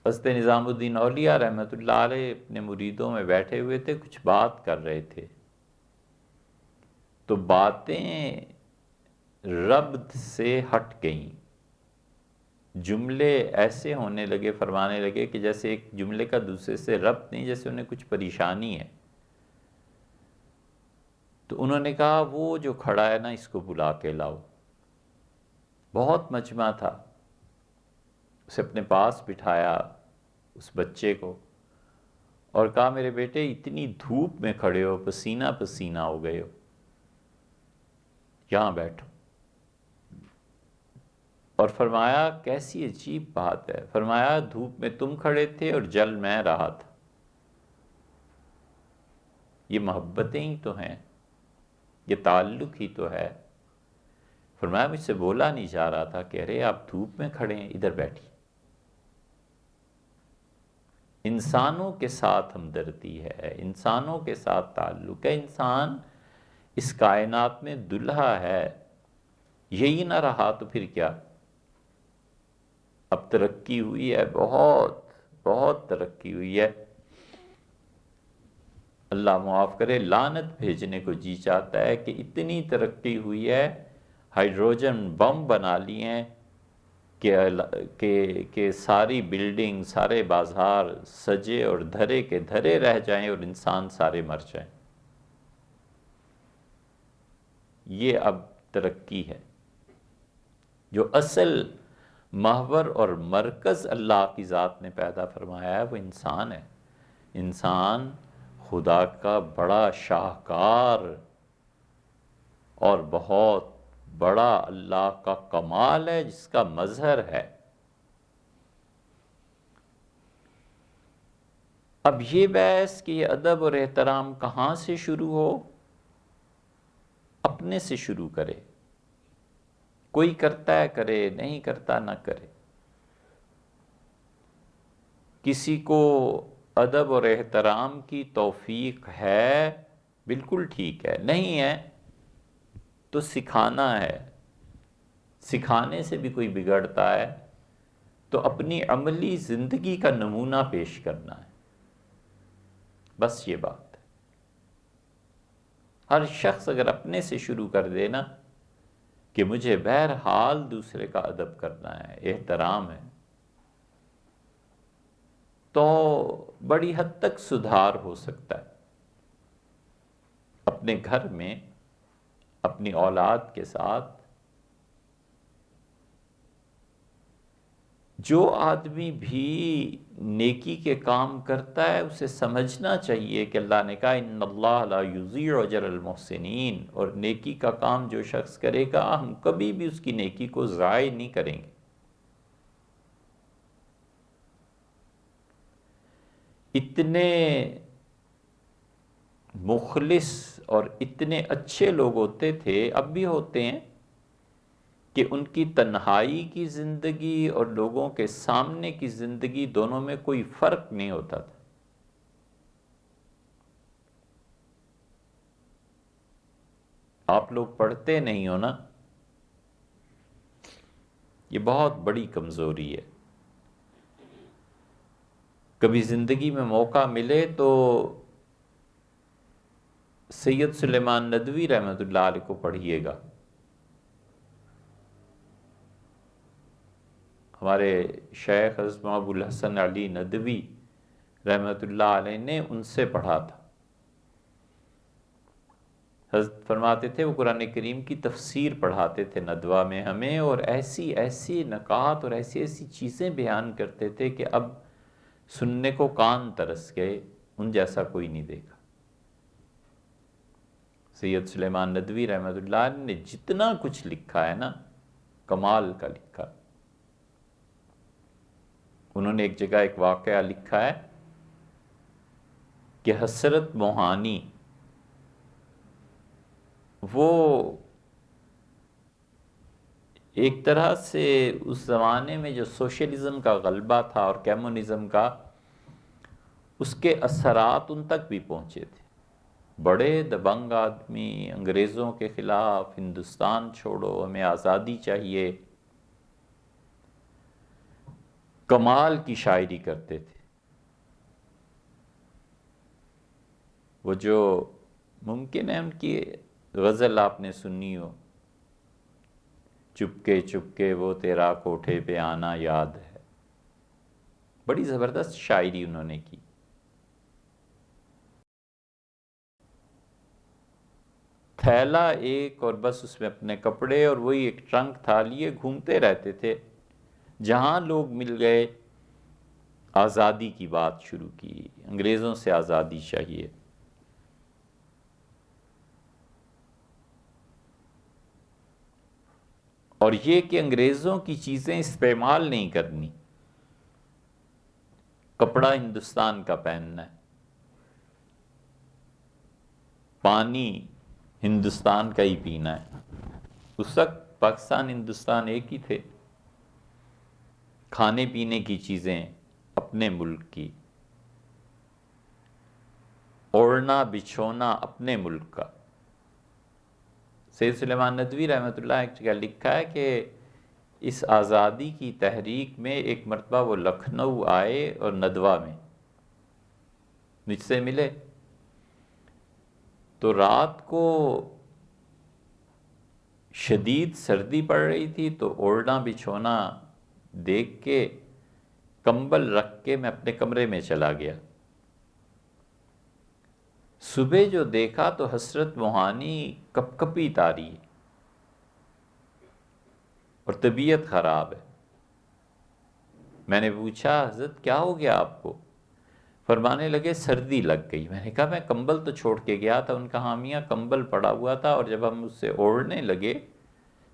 حضرت نظام الدین اولیاء رحمۃ اللہ علیہ اپنے مریدوں میں بیٹھے ہوئے تھے، کچھ بات کر رہے تھے، تو باتیں ربط سے ہٹ گئیں، جملے ایسے ہونے لگے، فرمانے لگے کہ جیسے ایک جملے کا دوسرے سے ربط نہیں، جیسے انہیں کچھ پریشانی ہے۔ تو انہوں نے کہا وہ جو کھڑا ہے نا اس کو بلا کے لاؤ۔ بہت مجمع تھا، اسے اپنے پاس بٹھایا اس بچے کو اور کہا میرے بیٹے اتنی دھوپ میں کھڑے ہو، پسینہ پسینہ ہو گئے ہو، یہاں بیٹھو۔ اور فرمایا کیسی عجیب بات ہے، فرمایا دھوپ میں تم کھڑے تھے اور جل میں رہا تھا، یہ محبتیں ہی تو ہیں، یہ تعلق ہی تو ہے۔ فرمایا مجھ سے بولا نہیں جا رہا تھا کہ ارے آپ دھوپ میں کھڑے ہیں، ادھر بیٹھیے۔ انسانوں کے ساتھ ہمدردی ہے، انسانوں کے ساتھ تعلق ہے، انسان اس کائنات میں دلہا ہے، یہی نہ رہا تو پھر کیا؟ اب ترقی ہوئی ہے، بہت بہت ترقی ہوئی ہے، اللہ معاف کرے، لعنت بھیجنے کو جی چاہتا ہے کہ اتنی ترقی ہوئی ہے، ہائیڈروجن بم بنا لیے ہیں کہ ساری بلڈنگ، سارے بازار سجے اور دھرے کے دھرے رہ جائیں اور انسان سارے مر جائیں۔ یہ اب ترقی ہے۔ جو اصل محور اور مرکز اللہ کی ذات نے پیدا فرمایا ہے وہ انسان ہے۔ انسان خدا کا بڑا شاہکار اور بہت بڑا اللہ کا کمال ہے، جس کا مظہر ہے۔ اب یہ بحث کہ یہ ادب اور احترام کہاں سے شروع ہو، اپنے سے شروع کرے، کوئی کرتا ہے کرے، نہیں کرتا نہ کرے۔ کسی کو ادب اور احترام کی توفیق ہے، بالکل ٹھیک ہے، نہیں ہے تو سکھانا ہے۔ سکھانے سے بھی کوئی بگڑتا ہے تو اپنی عملی زندگی کا نمونہ پیش کرنا ہے، بس یہ بات ہے۔ ہر شخص اگر اپنے سے شروع کر دے نا کہ مجھے بہرحال دوسرے کا ادب کرنا ہے، احترام ہے، تو بڑی حد تک سدھار ہو سکتا ہے اپنے گھر میں، اپنی اولاد کے ساتھ۔ جو آدمی بھی نیکی کے کام کرتا ہے اسے سمجھنا چاہیے کہ اللہ نے کہا ان اللہ لا یضیع اجر المحسنین، اور نیکی کا کام جو شخص کرے گا ہم کبھی بھی اس کی نیکی کو ضائع نہیں کریں گے۔ اتنے مخلص اور اتنے اچھے لوگ ہوتے تھے، اب بھی ہوتے ہیں، کہ ان کی تنہائی کی زندگی اور لوگوں کے سامنے کی زندگی دونوں میں کوئی فرق نہیں ہوتا تھا۔ آپ لوگ پڑھتے نہیں ہو نا، یہ بہت بڑی کمزوری ہے۔ کبھی زندگی میں موقع ملے تو سید سلیمان ندوی رحمۃ اللہ علیہ کو پڑھیے گا۔ ہمارے شیخ حضرت ابو الحسن علی ندوی رحمۃ اللہ علیہ نے ان سے پڑھا تھا۔ حضرت فرماتے تھے وہ قرآن کریم کی تفسیر پڑھاتے تھے ندوہ میں ہمیں، اور ایسی ایسی نکات اور ایسی ایسی چیزیں بیان کرتے تھے کہ اب سننے کو کان ترس گئے، ان جیسا کوئی نہیں دیکھا۔ سید سلیمان ندوی رحمۃ اللہ علیہ نے جتنا کچھ لکھا ہے نا، کمال کا لکھا۔ انہوں نے ایک جگہ ایک واقعہ لکھا ہے کہ حسرت موہانی وہ ایک طرح سے اس زمانے میں جو سوشلزم کا غلبہ تھا اور کمیونزم کا، اس کے اثرات ان تک بھی پہنچے تھے۔ بڑے دبنگ آدمی انگریزوں کے خلاف، ہندوستان چھوڑو، ہمیں آزادی چاہیے، کمال کی شاعری کرتے تھے۔ وہ جو ممکن ہے ان کی غزل آپ نے سنی ہو، چپکے چپکے وہ تیرا کوٹھے پہ آنا یاد ہے، بڑی زبردست شاعری انہوں نے کی۔ تھیلا ایک اور بس اس میں اپنے کپڑے اور وہی ایک ٹرنک تھا، لیے گھومتے رہتے تھے، جہاں لوگ مل گئے آزادی کی بات شروع کی، انگریزوں سے آزادی چاہیے۔ اور یہ کہ انگریزوں کی چیزیں استعمال نہیں کرنی، کپڑا ہندوستان کا پہننا ہے، پانی ہندوستان کا ہی پینا ہے۔ اس وقت پاکستان ہندوستان ایک ہی تھے، کھانے پینے کی چیزیں اپنے ملک کی، اوڑھنا بچھونا اپنے ملک کا۔ سید سلیمان ندوی رحمۃ اللہ ایک جگہ لکھا ہے کہ اس آزادی کی تحریک میں ایک مرتبہ وہ لکھنؤ آئے اور ندوہ میں مجھ سے ملے، تو رات کو شدید سردی پڑ رہی تھی، تو اوڑھنا بچھونا دیکھ کے کمبل رکھ کے میں اپنے کمرے میں چلا گیا۔ صبح جو دیکھا تو حسرت موہانی کپ کپی تاری اور طبیعت خراب ہے۔ میں نے پوچھا حضرت کیا ہو گیا آپ کو؟ فرمانے لگے سردی لگ گئی۔ میں نے کہا میں کمبل تو چھوڑ کے گیا تھا۔ ان کا ہاں میاں کمبل پڑا ہوا تھا، اور جب ہم اس سے اوڑھنے لگے،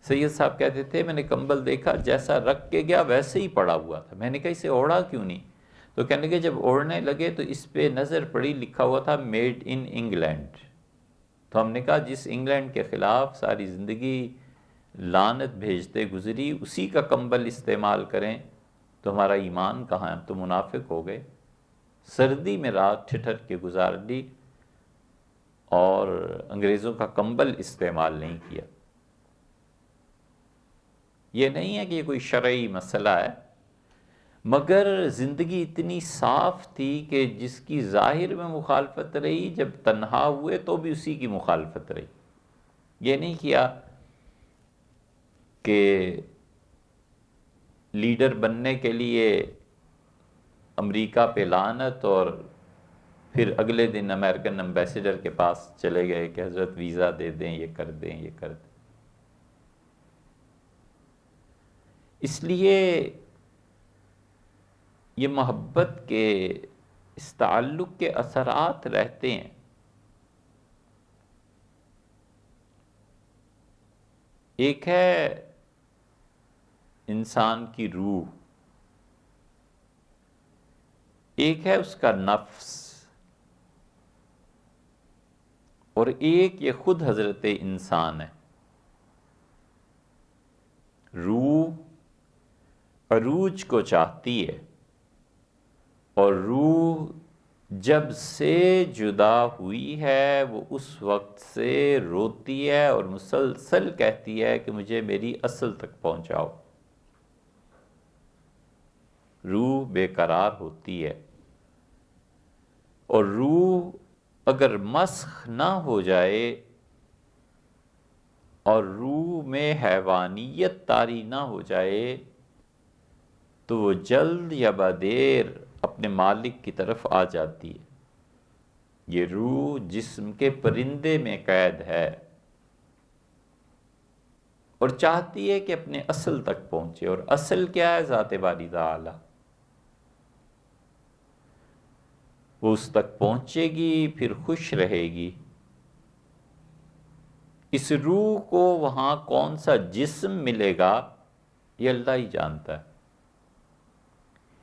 سید صاحب کہتے تھے میں نے کمبل دیکھا جیسا رکھ کے گیا ویسے ہی پڑا ہوا تھا۔ میں نے کہا اسے اوڑھا کیوں نہیں؟ تو کہنے لگے جب اوڑھنے لگے تو اس پہ نظر پڑی، لکھا ہوا تھا میڈ ان انگلینڈ۔ تو ہم نے کہا جس انگلینڈ کے خلاف ساری زندگی لعنت بھیجتے گزری، اسی کا کمبل استعمال کریں تو ہمارا ایمان کہاں ہے؟ ہم تو منافق ہو گئے۔ سردی میں رات ٹھٹر کے گزار لی اور انگریزوں کا کمبل استعمال نہیں کیا۔ یہ نہیں ہے کہ یہ کوئی شرعی مسئلہ ہے، مگر زندگی اتنی صاف تھی کہ جس کی ظاہر میں مخالفت رہی، جب تنہا ہوئے تو بھی اسی کی مخالفت رہی۔ یہ نہیں کیا کہ لیڈر بننے کے لیے امریکہ پہ لعنت اور پھر اگلے دن امریکن ایمبیسیڈر کے پاس چلے گئے کہ حضرت ویزا دے دیں، یہ کر دیں، یہ کر دیں۔ اس لیے یہ محبت کے اس تعلق کے اثرات رہتے ہیں۔ ایک ہے انسان کی روح، ایک ہے اس کا نفس، اور ایک یہ خود حضرت انسان ہے۔ روح عروج کو چاہتی ہے، اور روح جب سے جدا ہوئی ہے وہ اس وقت سے روتی ہے اور مسلسل کہتی ہے کہ مجھے میری اصل تک پہنچاؤ۔ روح بے قرار ہوتی ہے، اور روح اگر مسخ نہ ہو جائے اور روح میں حیوانیت طاری نہ ہو جائے تو وہ جلد یا بدیر اپنے مالک کی طرف آ جاتی ہے۔ یہ روح جسم کے پرندے میں قید ہے اور چاہتی ہے کہ اپنے اصل تک پہنچے، اور اصل کیا ہے؟ ذات باری تعالی۔ وہ اس تک پہنچے گی، پھر خوش رہے گی۔ اس روح کو وہاں کون سا جسم ملے گا یہ اللہ ہی جانتا ہے۔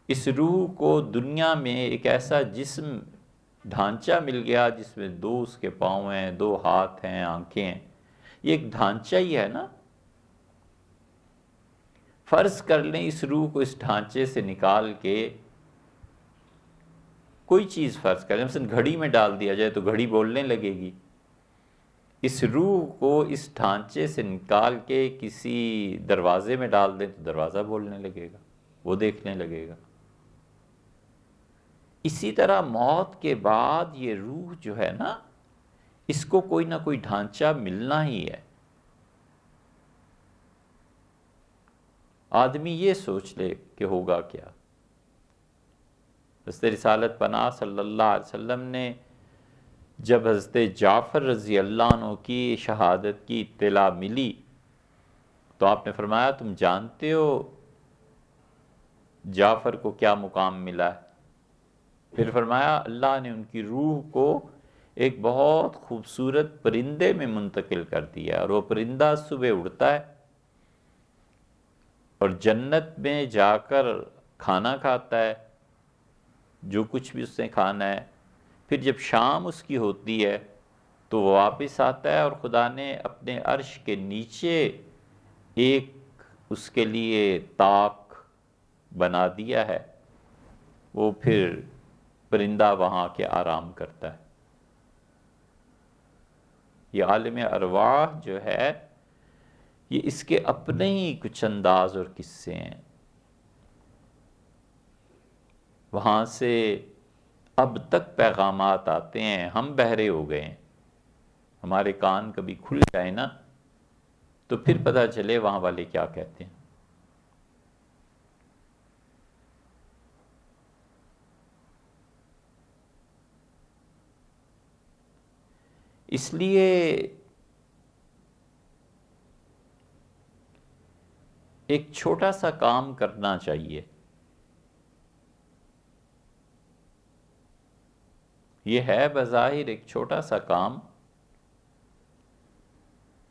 اس روح کو دنیا میں ایک ایسا جسم ڈھانچہ مل گیا جس میں 2 اس کے پاؤں ہیں، 2 ہاتھ ہیں، آنکھیں ہیں۔ یہ ایک ڈھانچہ ہی ہے نا۔ فرض کر لیں اس روح کو اس ڈھانچے سے نکال کے کوئی چیز فرض کر لیں، مثلا گھڑی میں ڈال دیا جائے تو گھڑی بولنے لگے گی. اس روح کو اس ڈھانچے سے نکال کے کسی دروازے میں ڈال دیں تو دروازہ بولنے لگے گا، وہ دیکھنے لگے گا. اسی طرح موت کے بعد یہ روح جو ہے نا، اس کو کوئی نہ کوئی ڈھانچہ ملنا ہی ہے. آدمی یہ سوچ لے کہ ہوگا کیا. حضرت رسالت پناہ صلی اللہ علیہ وسلم نے جب حضرت جعفر رضی اللہ عنہ کی شہادت کی اطلاع ملی تو آپ نے فرمایا تم جانتے ہو جعفر کو کیا مقام ملا ہے؟ پھر فرمایا اللہ نے ان کی روح کو ایک بہت خوبصورت پرندے میں منتقل کر دیا، اور وہ پرندہ صبح اڑتا ہے اور جنت میں جا کر کھانا کھاتا ہے جو کچھ بھی اس نے کھانا ہے. پھر جب شام اس کی ہوتی ہے تو وہ واپس آتا ہے، اور خدا نے اپنے عرش کے نیچے ایک اس کے لیے طاق بنا دیا ہے، وہ پھر پرندہ وہاں کے آرام کرتا ہے. یہ عالم ارواح جو ہے یہ اس کے اپنے ہی کچھ انداز اور قصے ہیں. وہاں سے اب تک پیغامات آتے ہیں، ہم بہرے ہو گئے ہیں، ہمارے کان کبھی کھل جائے نا تو پھر پتہ چلے وہاں والے کیا کہتے ہیں. اس لیے ایک چھوٹا سا کام کرنا چاہیے. یہ ہے بظاہر ایک چھوٹا سا کام،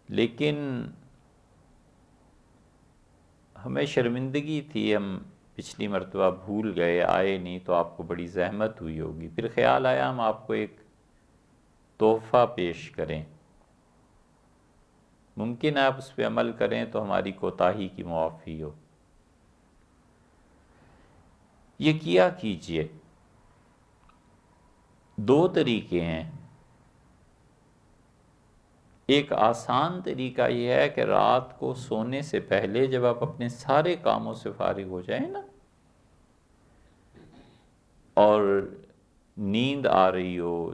لیکن ہمیں شرمندگی تھی، ہم پچھلی مرتبہ بھول گئے، آئے نہیں تو آپ کو بڑی زحمت ہوئی ہوگی. پھر خیال آیا ہم آپ کو ایک تحفہ پیش کریں، ممکن ہے آپ اس پہ عمل کریں تو ہماری کوتاہی کی معافی ہو. یہ کیا کیجئے. دو طریقے ہیں. ایک آسان طریقہ یہ ہے کہ رات کو سونے سے پہلے جب آپ اپنے سارے کاموں سے فارغ ہو جائیں نا اور نیند آ رہی ہو،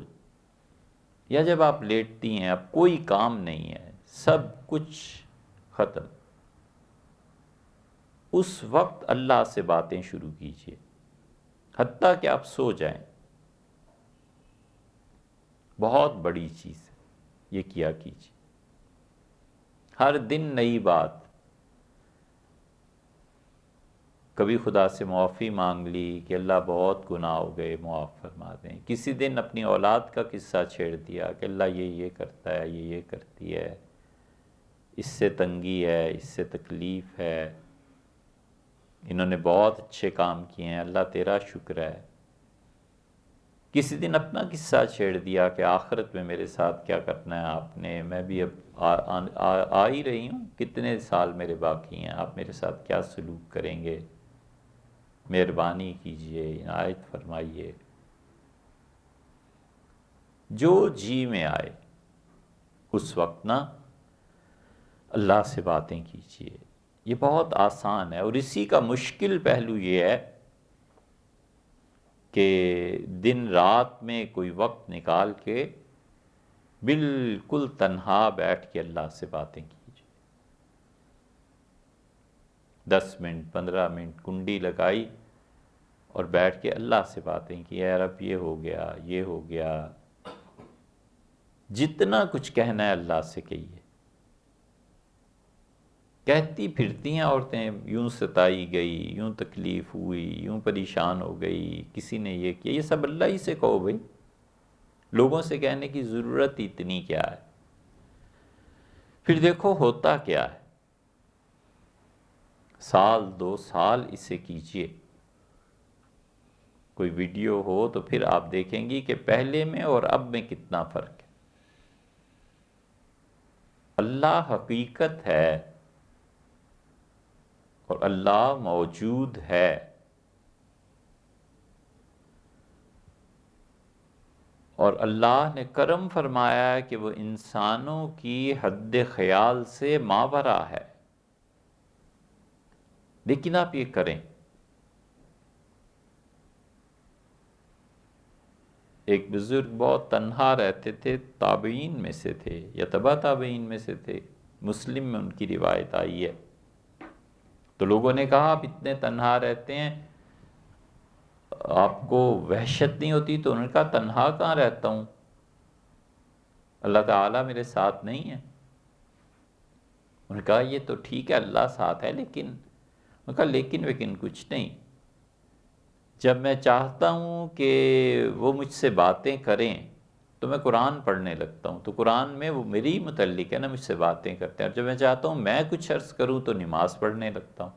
یا جب آپ لیٹتی ہیں اب کوئی کام نہیں ہے، سب کچھ ختم، اس وقت اللہ سے باتیں شروع کیجئے، حتیٰ کہ آپ سو جائیں. بہت بڑی چیز ہے، یہ کیا کیجئے. ہر دن نئی بات. کبھی خدا سے معافی مانگ لی کہ اللہ بہت گناہ ہو گئے معاف فرما دیں. کسی دن اپنی اولاد کا قصہ چھیڑ دیا کہ اللہ یہ کرتا ہے، یہ کرتی ہے، اس سے تنگی ہے، اس سے تکلیف ہے، انہوں نے بہت اچھے کام کیے ہیں، اللہ تیرا شکر ہے. کسی دن اپنا قصہ چھیڑ دیا کہ آخرت میں میرے ساتھ کیا کرنا ہے آپ نے، میں بھی اب آ ہی رہی ہوں، کتنے سال میرے باقی ہیں، آپ میرے ساتھ کیا سلوک کریں گے، مہربانی کیجئے، عنایت فرمائیے. جو جی میں آئے اس وقت نا اللہ سے باتیں کیجئے. یہ بہت آسان ہے، اور اسی کا مشکل پہلو یہ ہے کہ دن رات میں کوئی وقت نکال کے بالکل تنہا بیٹھ کے اللہ سے باتیں کیجئے. 10 منٹ 15 منٹ کنڈی لگائی اور بیٹھ کے اللہ سے باتیں کی، اے رب یہ ہو گیا، یہ ہو گیا. جتنا کچھ کہنا ہے اللہ سے کہیے. کہتی پھرتی ہیں عورتیں، یوں ستائی گئی، یوں تکلیف ہوئی، یوں پریشان ہو گئی، کسی نے یہ کیا. یہ سب اللہ ہی سے کہو بھائی، لوگوں سے کہنے کی ضرورت اتنی کیا ہے. پھر دیکھو ہوتا کیا ہے. 1 سال 2 سال اسے کیجئے. کوئی ویڈیو ہو تو پھر آپ دیکھیں گی کہ پہلے میں اور اب میں کتنا فرق ہے. اللہ حقیقت ہے، اور اللہ موجود ہے. اور اللہ نے کرم فرمایا ہے کہ وہ انسانوں کی حد خیال سے ماورا ہے. لیکن آپ یہ کریں. ایک بزرگ بہت تنہا رہتے تھے، تابعین میں سے تھے یا تبع تابعین میں سے تھے، مسلم میں ان کی روایت آئی ہے. تو لوگوں نے کہا آپ اتنے تنہا رہتے ہیں، آپ کو وحشت نہیں ہوتی؟ تو انہوں نے کہا تنہا کہاں رہتا ہوں، اللہ تعالیٰ میرے ساتھ نہیں ہے. انہوں نے کہا یہ تو ٹھیک ہے اللہ ساتھ ہے، لیکن انہوں نے کہا لیکن کچھ نہیں. جب میں چاہتا ہوں کہ وہ مجھ سے باتیں کریں تو میں قرآن پڑھنے لگتا ہوں، تو قرآن میں وہ میری متعلق ہے نا، مجھ سے باتیں کرتے ہیں. اور جب میں چاہتا ہوں میں کچھ عرض کروں تو نماز پڑھنے لگتا ہوں.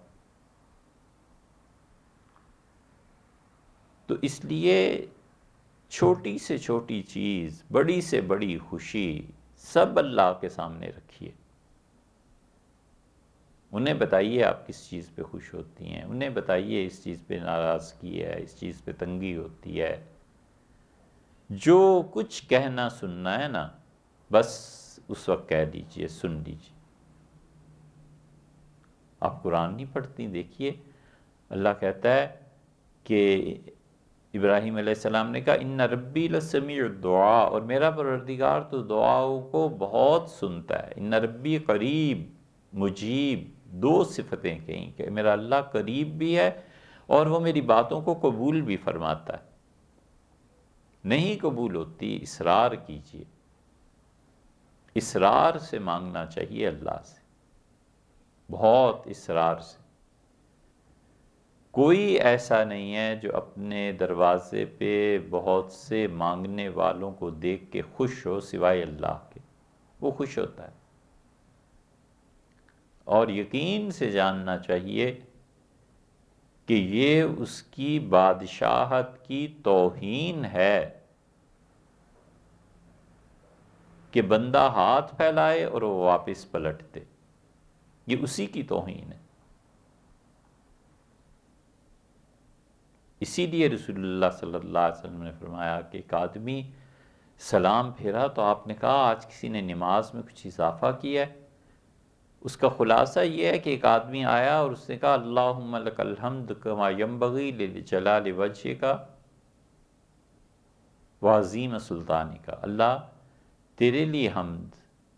تو اس لیے چھوٹی سے چھوٹی چیز، بڑی سے بڑی خوشی سب اللہ کے سامنے رکھیے. انہیں بتائیے آپ کس چیز پہ خوش ہوتی ہیں، انہیں بتائیے اس چیز پہ ناراضگی ہے، اس چیز پہ تنگی ہوتی ہے. جو کچھ کہنا سننا ہے نا، بس اس وقت کہہ لیجئے، سن لیجئے. آپ قرآن نہیں پڑھتی؟ دیکھیے اللہ کہتا ہے کہ ابراہیم علیہ السلام نے کہا ان ربی لسمیع الدعاء، اور میرا پروردگار تو دعاؤں کو بہت سنتا ہے. ان ربی قریب مجیب، دو صفتیں کہیں کہ میرا اللہ قریب بھی ہے اور وہ میری باتوں کو قبول بھی فرماتا ہے. نہیں قبول ہوتی اصرار کیجیے، اصرار سے مانگنا چاہیے اللہ سے، بہت اصرار سے. کوئی ایسا نہیں ہے جو اپنے دروازے پہ بہت سے مانگنے والوں کو دیکھ کے خوش ہو سوائے اللہ کے. وہ خوش ہوتا ہے. اور یقین سے جاننا چاہیے کہ یہ اس کی بادشاہت کی توہین ہے کہ بندہ ہاتھ پھیلائے اور وہ واپس پلٹ دے. یہ اسی کی توہین ہے. اسی لیے رسول اللہ صلی اللہ علیہ وسلم نے فرمایا کہ ایک آدمی سلام پھیرا تو آپ نے کہا آج کسی نے نماز میں کچھ اضافہ کیا ہے. اس کا خلاصہ یہ ہے کہ ایک آدمی آیا اور اس نے کہا اللہم لک الحمد کما ینبغی لجلال وجہک وعظیم سلطانک. اللہ تیرے لیے حمد،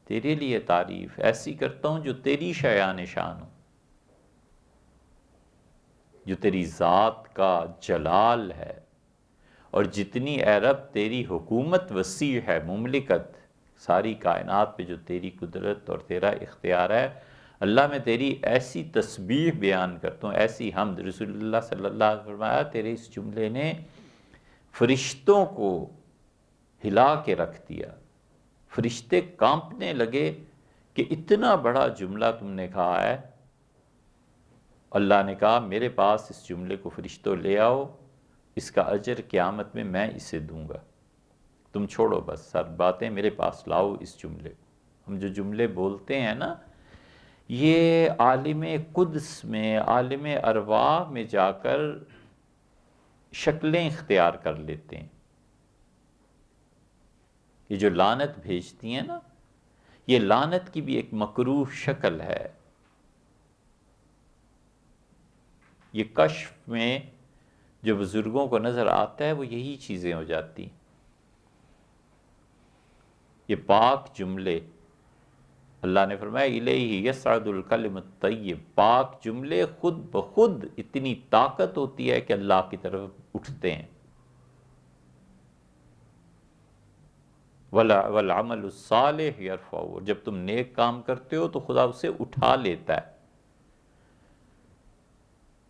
تیرے لیے تعریف ایسی کرتا ہوں جو تیری شایان شان ہو، جو تیری ذات کا جلال ہے، اور جتنی اے رب تیری حکومت وسیع ہے، مملکت ساری کائنات پہ جو تیری قدرت اور تیرا اختیار ہے، اللہ میں تیری ایسی تسبیح بیان کرتا ہوں، ایسی حمد. رسول اللہ صلی اللہ علیہ وسلم فرمایا تیرے اس جملے نے فرشتوں کو ہلا کے رکھ دیا. فرشتے کانپنے لگے کہ اتنا بڑا جملہ تم نے کہا ہے. اللہ نے کہا میرے پاس اس جملے کو فرشتوں لے آؤ، اس کا اجر قیامت میں اسے دوں گا. تم چھوڑو بس سب باتیں، میرے پاس لاؤ اس جملے کو. ہم جو جملے بولتے ہیں نا، یہ عالم قدس میں، عالم ارواح میں جا کر شکلیں اختیار کر لیتے ہیں. یہ جو لعنت بھیجتی ہیں نا، یہ لعنت کی بھی ایک مکروہ شکل ہے. یہ کشف میں جو بزرگوں کو نظر آتا ہے وہ یہی چیزیں ہو جاتی. یہ پاک جملے، اللہ نے فرمایا الیہ یصعد الکلم الطیب، پاک جملے خود بخود اتنی طاقت ہوتی ہے کہ اللہ کی طرف اٹھتے ہیں. والعمل الصالح یرفعہ، جب تم نیک کام کرتے ہو تو خدا اسے اٹھا لیتا ہے.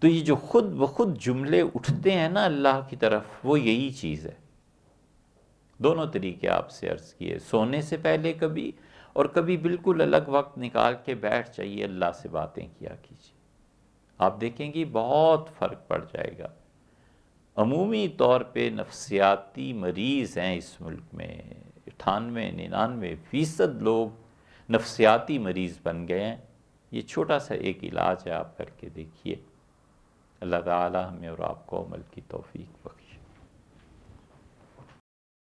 تو یہ جو خود بخود جملے اٹھتے ہیں نا اللہ کی طرف، وہ یہی چیز ہے. دونوں طریقے آپ سے عرض کیے، سونے سے پہلے کبھی، اور کبھی بالکل الگ وقت نکال کے بیٹھ جائیے اللہ سے باتیں کیا کیجیے. آپ دیکھیں گی بہت فرق پڑ جائے گا. عمومی طور پہ نفسیاتی مریض ہیں اس ملک میں، 98-99% لوگ نفسیاتی مریض بن گئے ہیں. یہ چھوٹا سا ایک علاج ہے، آپ کر کے دیکھیے۔ اللہ تعالی ہمیں اور آپ کو عمل کی توفیق بخشے۔